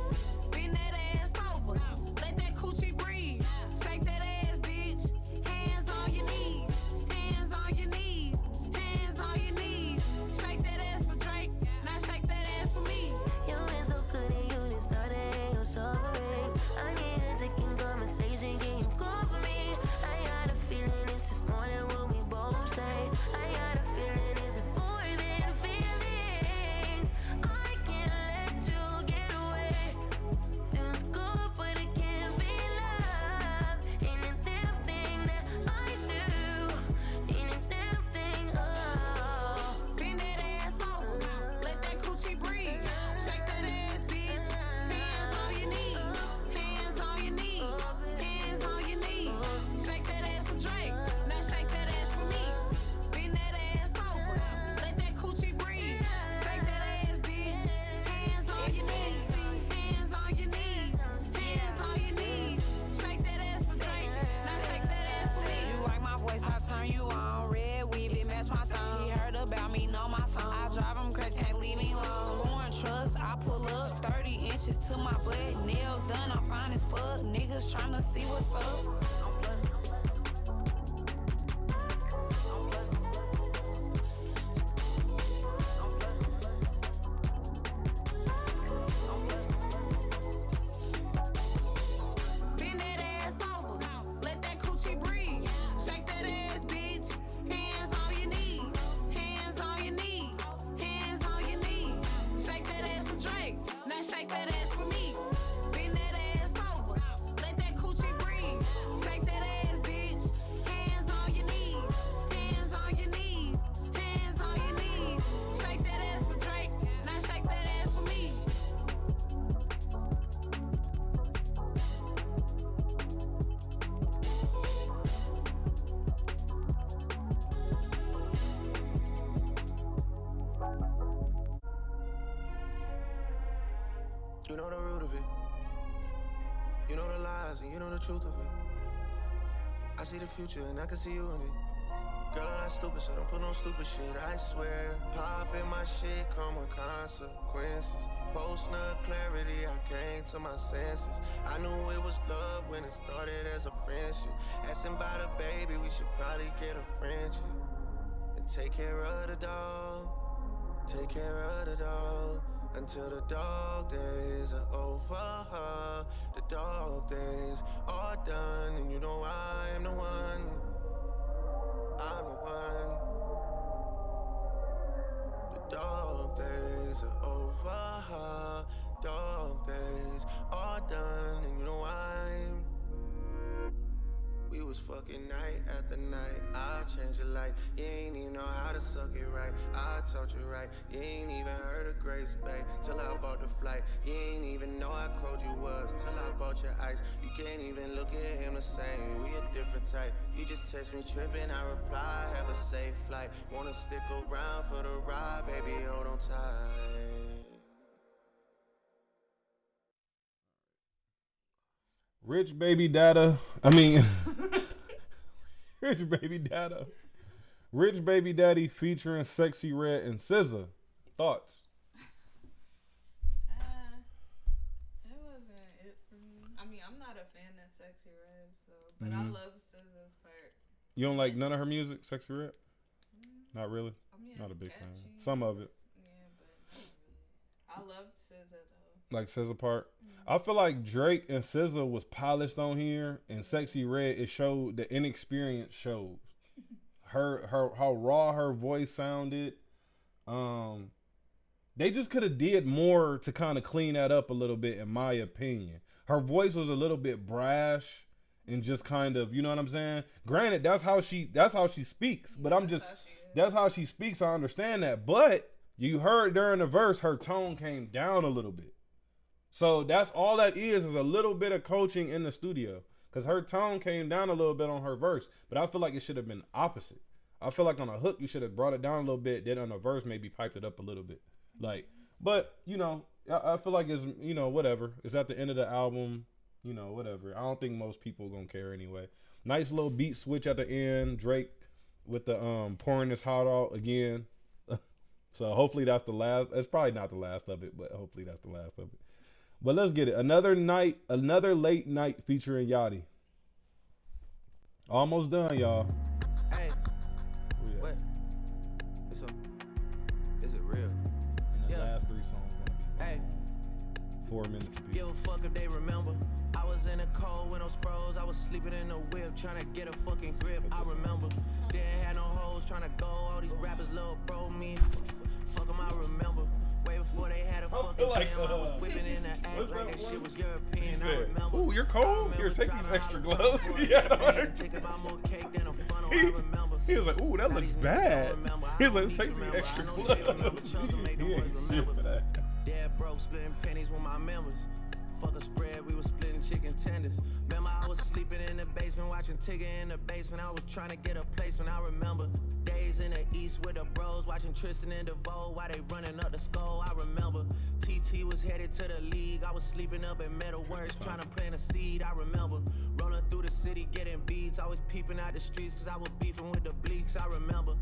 Bend that ass over, let that coochie breathe. Shake that ass, bitch. Hands on your knees, hands on your knees, hands on your knees. Shake that ass for Drake, now shake that ass for me. You ain't so good and you deserve it, you're suffering. I need a dick and conversation, can you call for me? I got a feeling it's just more than what we both say. I got a feeling it's just more than a feeling. I can't let you get away. Feels good, but it can't be love. Ain't a damn thing that I do. Ain't a damn thing, oh. Bend that ass over, let that coochie breathe. Shake that ass, bitch. Hands on your knees, hands on your knees, hands on your knees. Shake that ass for Drake, now shake that ass for me. Bend that ass over, let that coochie breathe. Shake that ass, bitch. Hands on your knees, hands on your knees, hands on your knees. Shake that ass for Drake, now shake that ass for me. You like my voice, I turn you on. Red weave, it match my thumb. He heard about me, know my song. I drive him crazy, can't leave me alone. Foreign trucks, I pull up 30 inches to my butt. Nails done, I'm fine as fuck. Niggas tryna see what's up. Bend that ass over, let that coochie breathe. Shake that ass, bitch. Hands on your knees, hands on your knees, hands on your knees. Shake that ass for Drake, now shake that ass for me. Bend that ass over, let that coochie breathe. Shake that ass, bitch. Hands on your knees, hands on your knees, hands on your knees. Shake that ass for Drake, now shake that ass for me. You know the root of it. You know the lies and you know the truth of it. I see the future and I can see you in it. Girl, I'm not stupid, so don't put no stupid shit, I swear. Poppin' my shit come with consequences. Post-nut clarity, I came to my senses. I knew it was love when it started as a friendship. Asking about a baby, we should probably get a friendship. And take care of the dog, take care of the dog. Until the dog days are over. The dog days are done, and you know I am the one. I'm the one. The dog days are over. Dog days are done, and you know I'm. We was fucking night after night. I changed your life. You ain't even know how to suck it right. I taught you right. You ain't even heard of Grace Bay till I bought the flight. You ain't even know how cold you was till I bought your ice. You can't even look at him the same. We a different type. You just text me tripping. I reply, have a safe flight. Wanna stick around for the ride, baby? Hold on tight. Rich Baby Data. I mean, Rich Baby Data. Rich Baby Daddy featuring Sexy Red and SZA. Thoughts? It wasn't it for me. I mean, I'm not a fan of Sexy Red, so but I love SZA's part. You don't like none of her music, Sexy Red? Not really? I mean, not a it's big catchy. fan. Some of it. Yeah, but I loved SZA though. Like SZA part. I feel like Drake and SZA was polished on here, and Sexy Red, it showed the inexperience shows. Her how raw her voice sounded. They just could have did more to kind of clean that up a little bit, in my opinion. Her voice was a little bit brash and just kind of, you know what I'm saying? Granted, that's how she speaks, but that's how she speaks. I understand that, but you heard during the verse, her tone came down a little bit. So that's all that is a little bit of coaching in the studio, because her tone came down a little bit on her verse, but I feel like it should have been opposite. I feel like on a hook, you should have brought it down a little bit, then on a verse, maybe piped it up a little bit. Like, but, you know, I feel like it's, you know, whatever. It's at the end of the album, you know, whatever. I don't think most people are going to care anyway. Nice little beat switch at the end. Drake with the pouring this hot out again. So hopefully that's the last. It's probably not the last of it, but hopefully that's the last of it. But let's get it. Another late night featuring Yachty. Almost done, y'all. Hey, what? Is it real? And the last 3 songs gonna be 4 minutes apiece. Give a fuck if they remember. I was in the cold when those froze. I was sleeping in the whip, trying to get a fucking grip. I remember. Didn't have no hoes, trying to go. All these rappers little bro me. Fuck them, I remember. Way before they had a fucking like, I was whipping in the act like that shit was European. I remember. Ooh, you're cold? Here, take these extra gloves. Yeah, he was like, ooh, that looks bad. He was like, take these extra gloves. He ain't shit for that. Dad broke, splitting pennies with my members. Fuck a spread, we was splitting chicken tenders. Remember, I was sleeping in the basement, watching Tigger in the basement. I was trying to get a placement. I remember days in the east with the bros, watching Tristan and DeVoe while they running up the skull. I remember TT was headed to the league. I was sleeping up at Metalworks, trying to plant a seed. I remember rolling through the city, getting beats. I was peeping out the streets, cause I was beefing with the bleaks. I remember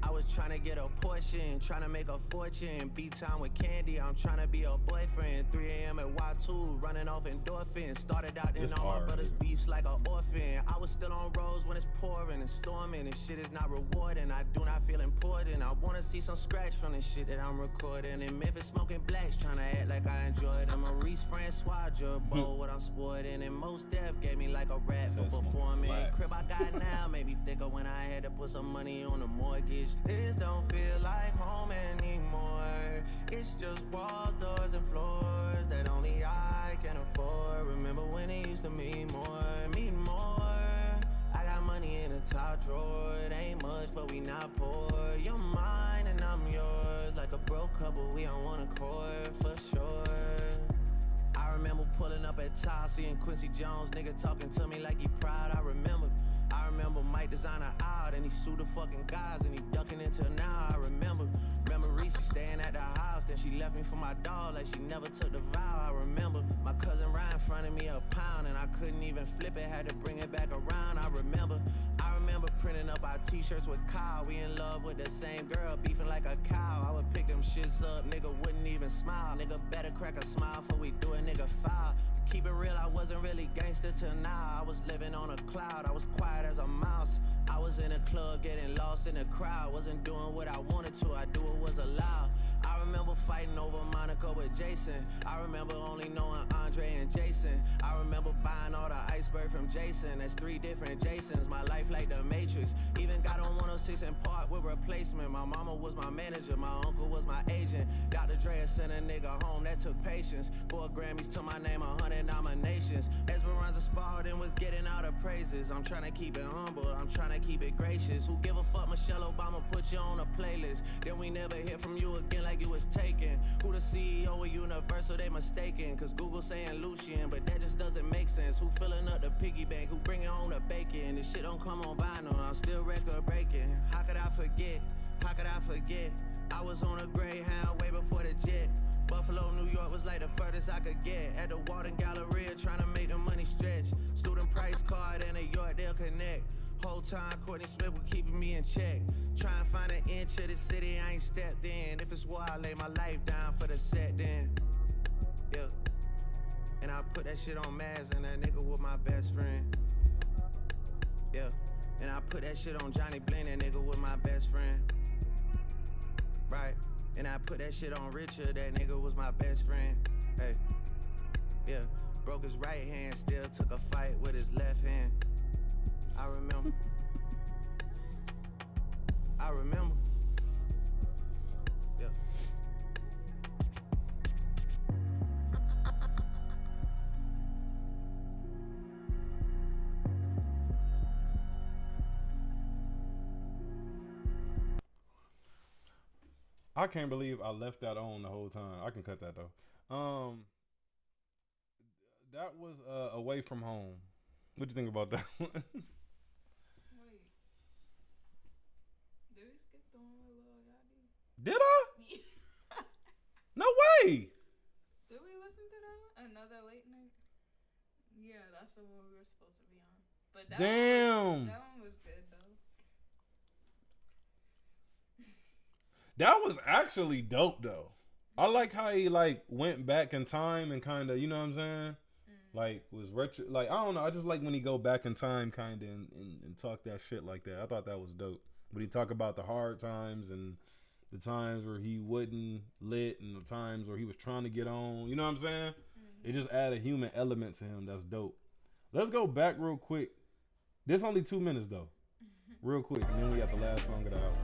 I was trying to get a portion, trying to make a fortune. Beat time with Candy, I'm trying to be a boyfriend. 3 a.m. at Y2, running off endorphins. Started out in all my brothers' beefs like an orphan. I was still on roads when it's pouring and storming, and shit is not rewarding. I do not feel important. I wanna see some scratch from the shit that I'm recording. In Memphis smoking blacks, trying to act like I enjoy it. I'm Maurice Francois, Jerbo, what I'm sporting. And most death gave me like a rat for performing. Crib I got now made me think of when I had to put some money on the mortgage. This don't feel like home anymore. It's just walls, doors, and floors that only I can afford. Remember when it used to mean more, mean more. I got money in the top drawer. It ain't much, but we not poor. You're mine and I'm yours. Like a broke couple, we on one accord for sure. I remember pulling up at Teez, seeing Quincy Jones, nigga talking to me like he proud. I remember Mike designer out and he sued the fucking guys and he ducking until now. I remember Reese staying at the house, then she left me for my dog like she never took the vow. I remember my cousin Ryan fronted me a pound and I couldn't even flip it, had to bring it back around. I remember printing up our t-shirts with Kyle. We in love with the same girl, beefing like a cow. I would pick them shits up, nigga wouldn't even smile. Nigga better crack a smile before we do a nigga foul. Keep it real, I wasn't really gangster till now. I was living on a cloud, I was quiet as a mouse. I was in a club getting lost in the crowd. Wasn't doing what I wanted to, I do what was allowed. I remember fighting over Monica with Jason. I remember only knowing Andre and Jason. I remember buying all the iceberg from Jason. That's 3 different Jasons, my life like the Matrix. Even got on 106 and part with replacement. My mama was my manager, my uncle was my agent. Dr. Dre sent a nigga home, that took patience. 4 Grammys to my name, 100 nominations. Esperanza Spalding was getting all the praises. I'm trying to keep it humble, I'm trying to keep it gracious. Who give a fuck, Michelle Obama put you on a playlist. Then we never hear from you again like you was taken. Who the CEO of Universal, they mistaken. Cause Google saying Lucian, but that just doesn't make sense. Who filling up the piggy bank, who bringing home the bacon. This shit don't come on vinyl, I'm still record breaking. How could I forget? How could I forget? I was on a Greyhound way before the jet. Buffalo, New York was like the furthest I could get. At the Walton Galleria, trying to make the money stretch. Student price card and a Yorkdale Connect. Whole time Courtney Smith was keeping me in check. Try and find an inch of the city I ain't stepped in. If it's war, I lay my life down for the set then. Yeah. And I put that shit on Maz and that nigga was my best friend. Yeah. And I put that shit on Johnny Blinn, that nigga was my best friend. Right. And I put that shit on Richard, that nigga was my best friend. Hey, yeah, broke his right hand, still took a fight with his left hand. I remember. I remember. Yeah. I can't believe I left that on the whole time. I can cut that though. That was Away From Home. What you think about that one? Wait. Did we skip the one with Lil Yachty? Did I? Yeah. No way. Did we listen to that one? Another Late Night? Yeah, that's the one we were supposed to be on. But that Damn. That one was good though. That was actually dope though. I like how he like went back in time and kind of, you know what I'm saying? Like was retro, like I don't know. I just like when he go back in time kind of and talk that shit like that. I thought that was dope. When he talk about the hard times and the times where he wouldn't lit and the times where he was trying to get on. You know what I'm saying? It just added a human element to him. That's dope. Let's go back real quick. This only 2 minutes though. Real quick, and then we got the last song of the album.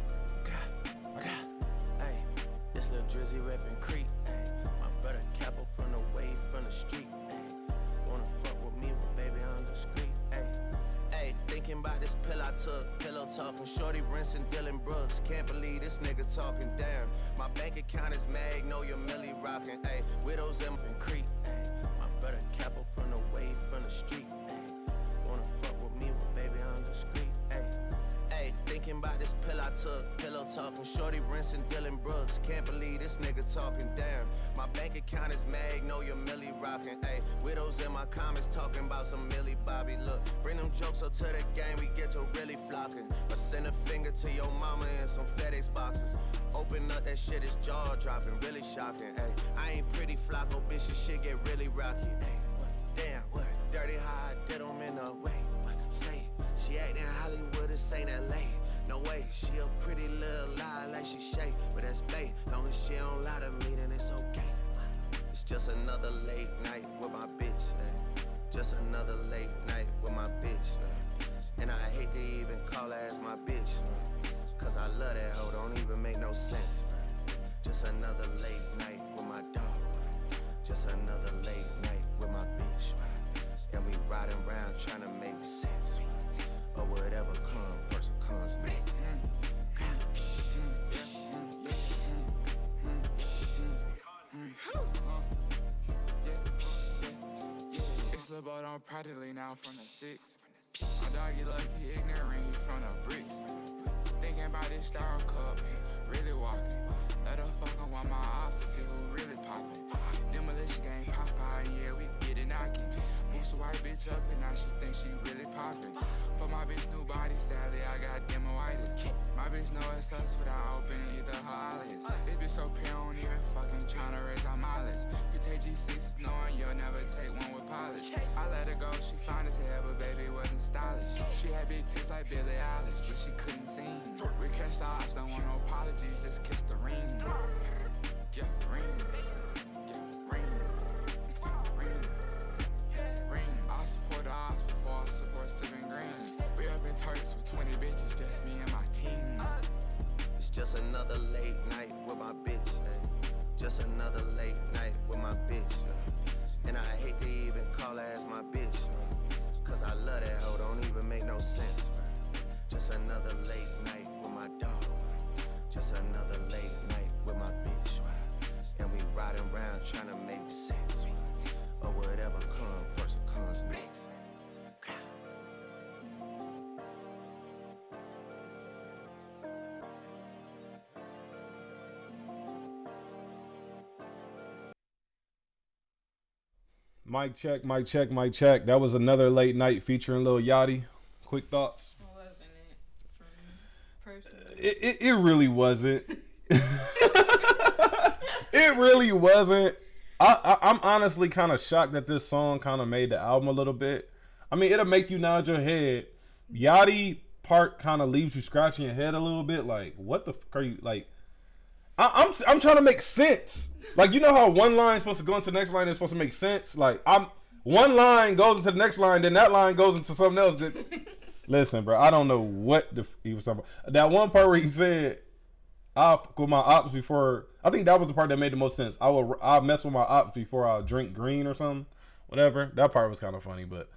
Hey, this little Drizzy reppin' Creek. Hey, my brother Capo from the way from the street. Hey, wanna fuck with me, but baby I'm discreet. Hey, hey, thinking about this pill I took. Pillow talking, shorty rinsing Dylan Brooks. Can't believe this nigga talking down. My bank account is Magnolia Millie rockin'. Hey, widows in Creek. Hey, my brother Capo from the way from the street. Hey, wanna fuck with me, but baby I'm discreet. Hey, thinking about this pill I took, pillow talking, shorty rinsing Dylan Brooks. Can't believe this nigga talking down. My bank account is Magnolia Millie rockin'. Ayy, widows in my comments talking about some Millie Bobby. Look, bring them jokes up to the game, we get to really flocking. Or send a finger to your mama in some FedEx boxes. Open up that shit, it's jaw dropping, really shocking. Ayy, I ain't pretty Flocko, bitch, this shit get really rocky. Ayy, what? Damn, what? Dirty how I did them in a way. What? Say. She actin' Hollywood, this ain't LA. No way, she a pretty little lie like she shake. But that's bae, long as she don't lie to me, then it's okay. It's just another late night with my bitch, eh? Just another late night with my bitch, eh? And I hate to even call her as my bitch, eh? Cause I love that hoe, don't even make no sense, eh? Just another late night with my dog, eh? Just another late night with my bitch, eh? And we riding around trying to make sense, eh? Or whatever comes first or comes next. It's the boat on proudly now from the six. My doggy lucky ignorant, he from the bricks. Thinking about this star cup, really walking. Let her fuck on while my ops to see who really poppin'. Demolition game Popeye, yeah, we get it knocking. Boost a white bitch up and now she thinks she really poppin'. But my bitch new body, sadly, I got demoitis. My bitch know it's us without opening either her eyelids. This bitch so pure, don't even fucking tryna raise our mileage. You take G6s knowing you'll never take one with polish. I let her go, she fine as hell, but baby wasn't stylish. She had big tits like Billie Eilish, but she couldn't sing. We catch the ops, don't want no apologies, just kiss the ring. Yeah, ring. Yeah, ring. Ring. Ring. I support the ops before I support Steven Green. We up in Turks with 20 bitches, just me and my team. It's just another late night with my bitch, eh? Just another late night with my bitch, eh? And I hate to even call her as my bitch, eh? Cause I love that hoe, don't even make no sense, eh? Just another late night with my dog, eh? Just another late night with my bitch, eh? And we riding around trying to make sense, eh? Or whatever comes first or comes next. Mic check, mic check, mic check. That was another late night featuring Lil Yachty. Quick thoughts? Wasn't it from personally? It really wasn't. It really wasn't. I'm honestly kind of shocked that this song kind of made the album a little bit. I mean, it'll make you nod your head. Yachty part kind of leaves you scratching your head a little bit. Like, what the fuck are you like? I'm trying to make sense. Like, you know how one line is supposed to go into the next line is supposed to make sense? Like, one line goes into the next line, then that line goes into something else. Listen, bro, I don't know what he was talking about. That one part where he said, I'll with my ops before, I think that was the part that made the most sense. I'll mess with my ops before I'll drink green or something. Whatever. That part was kind of funny, but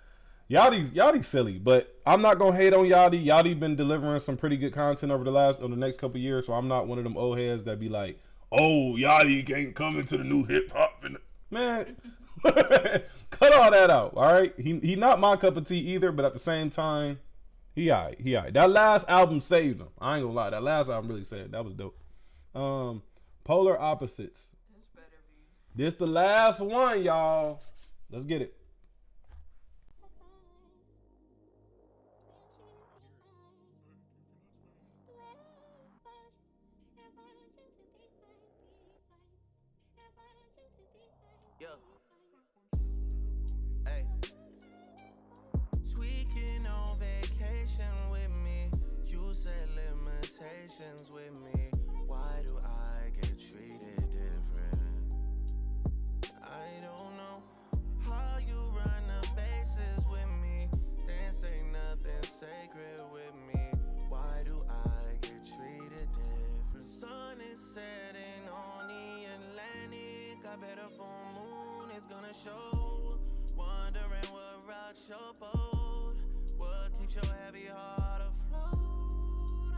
Yachty's silly. But I'm not going to hate on Yachty. Yachty been delivering some pretty good content over the next couple years, so I'm not one of them old heads that be like, oh, Yachty can't come into the new hip hop. Man, cut all that out, all right? He not my cup of tea either, but at the same time, he all right. That last album saved him. I ain't gonna lie. That last album really saved. That was dope. Polar Opposites. This the last one, y'all. Let's get it. Tweaking on vacation with me. You set limitations with me. Why do I get treated different? I don't know how you run the bases with me. Then say nothing sacred with me. Why do I get treated different? Sun is setting on the Atlantic. I bet a full moon is gonna show. Wondering what rocks your boat. What keeps your heavy heart afloat?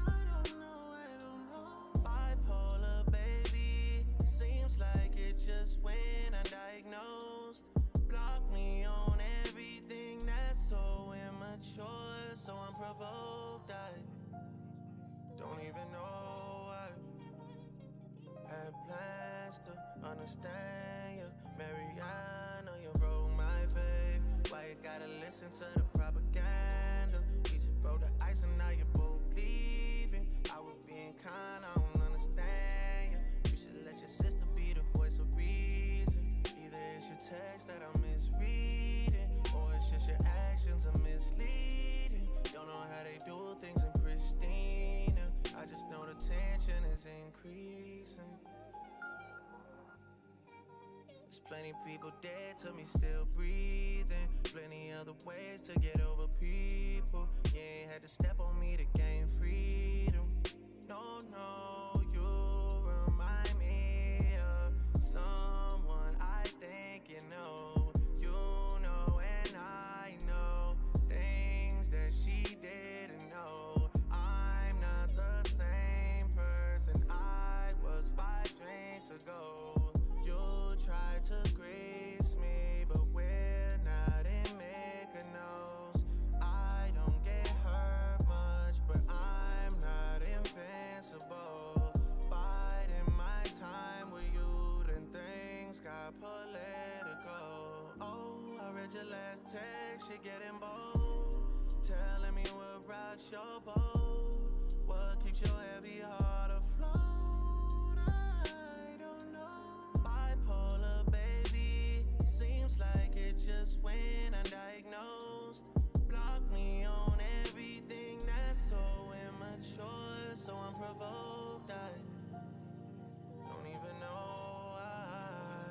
I don't know. Bipolar, baby. Seems like it just went undiagnosed. Block me on everything that's so immature, so unprovoked. I don't even know I had plans to understand you. Mariana, you broke my faith. Why you gotta listen to the propaganda? We just broke the ice and now you're both leaving. I was being kind, I don't understand you. You should let your sister be the voice of reason. Either it's your text that I'm misreading, or it's just your actions are misleading. Don't know how they do things in Pristina. I just know the tension is increasing. There's plenty people dead to me still breathing. Plenty other ways to get over people. You ain't had to step on me to gain freedom. No, you remind me of someone I think you know. You know and I know things that she didn't know. I'm not the same person I was 5 drinks ago. You try to grease me, but we're not in Mykonos. I don't get hurt much, but I'm not invincible. Biding my time with you, then things got political. Oh, I read your last text, you're getting bold. Telling me what rocks your boat. What keeps your heavy heart afloat? I don't know. Bipolar, baby. Seems like it just went undiagnosed. Block me on everything that's so immature, so unprovoked. I don't even know why.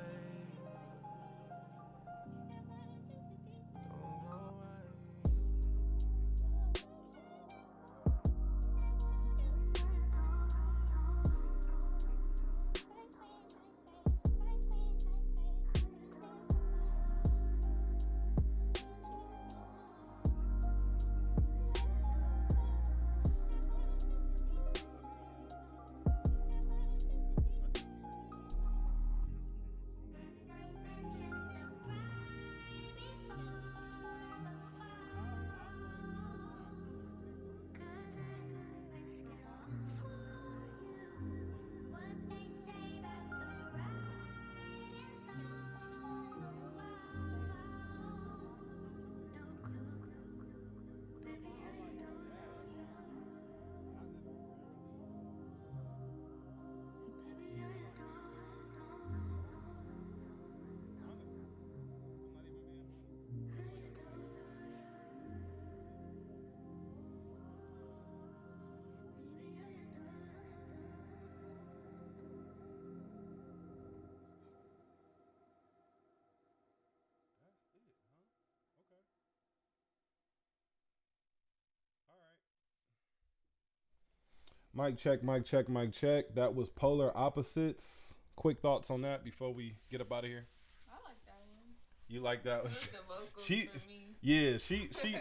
Don't know why. Mic check, mic check, mic check. That was Polar Opposites. Quick thoughts on that before we get up out of here. I like that one. You like that one? It was the vocals She, for me. yeah,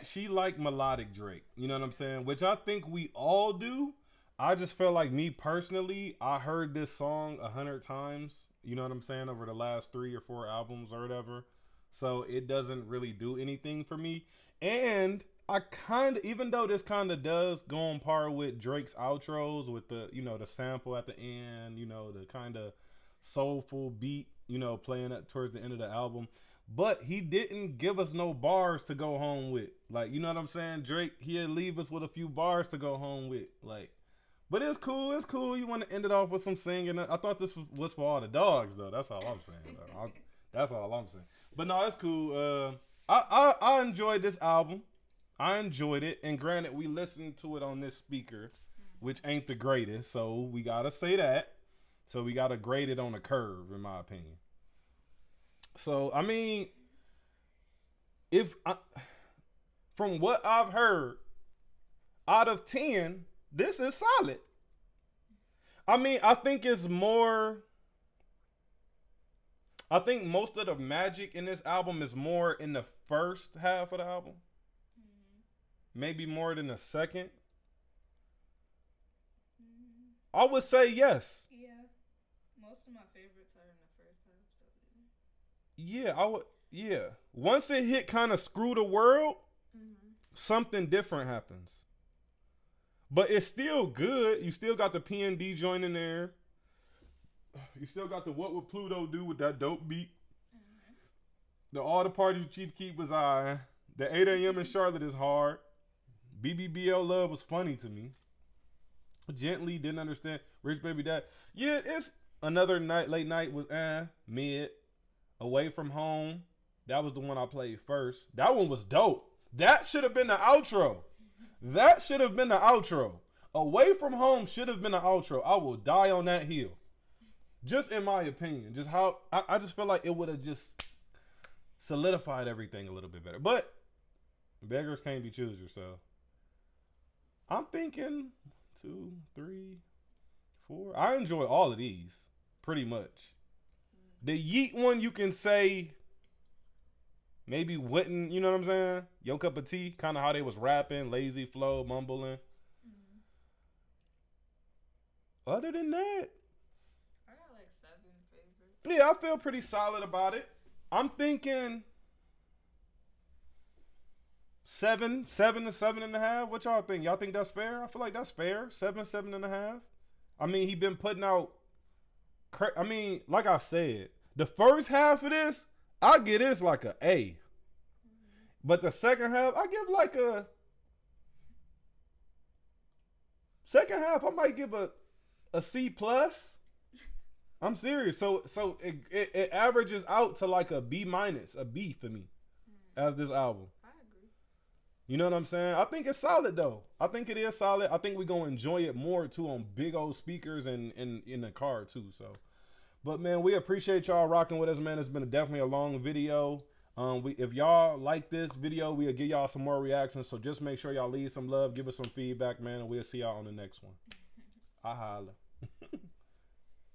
she like melodic Drake. You know what I'm saying? Which I think we all do. I just feel like me personally, I heard this song 100 times. You know what I'm saying? Over the last 3 or 4 albums or whatever. So it doesn't really do anything for me. And I kind of, even though this kind of does go on par with Drake's outros with the, you know, the sample at the end, you know, the kind of soulful beat, you know, playing it towards the end of the album. But he didn't give us no bars to go home with. Like, you know what I'm saying? Drake, he'll leave us with a few bars to go home with. Like, but it's cool. It's cool. You want to end it off with some singing. I thought this was for all the dogs, though. That's all I'm saying. That's all I'm saying. But no, it's cool. I enjoyed this album. I enjoyed it. And granted, we listened to it on this speaker, which ain't the greatest. So we got to say that. So we got to grade it on a curve, in my opinion. So, I mean, from what I've heard, out of 10, this is solid. I mean, I think most of the magic in this album is more in the first half of the album. Maybe more than the second. I would say yes. Yeah. Most of my favorites are in the first half. So. Yeah, I would. Yeah. Once it hit kind of Screw the World, something different happens. But it's still good. You still got the P&D joint in there. You still got the What Would Pluto Do with that dope beat. The All the Parties Chief Keep was I. The 8 a.m. in Charlotte is hard. BBBL Love was funny to me. Gently, didn't understand. Rich Baby Dad. Yeah, it's another night. Late night was mid. Away From Home. That was the one I played first. That one was dope. That should have been the outro. That should have been the outro. Away From Home should have been the outro. I will die on that hill. Just in my opinion. Just how I just feel like it would have just solidified everything a little bit better. But beggars can't be choosers, so I'm thinking 2, 3, 4. I enjoy all of these pretty much. The Yeet one you can say maybe wouldn't, you know what I'm saying? Your Cup of Tea, kind of how they was rapping, lazy flow, mumbling. Other than that, I got like 7 favorites. yeah, I feel pretty solid about it. I'm thinking 7 to 7.5. What y'all think? Y'all think that's fair? I feel like that's fair. 7.5. I mean, he been putting out. I mean, like I said, the first half of this, I give this like a A. But the second half, I give like a. Second half, I might give a C plus. I'm serious. So it averages out to like a B minus, a B for me, as this album. I agree. You know what I'm saying? I think it's solid though. I think it is solid. I think we're gonna enjoy it more too on big old speakers and in the car too. So, but man, we appreciate y'all rocking with us, man. It's been definitely a long video. If y'all like this video, we'll give y'all some more reactions. So just make sure y'all leave some love, give us some feedback, man, and we'll see y'all on the next one. I holla.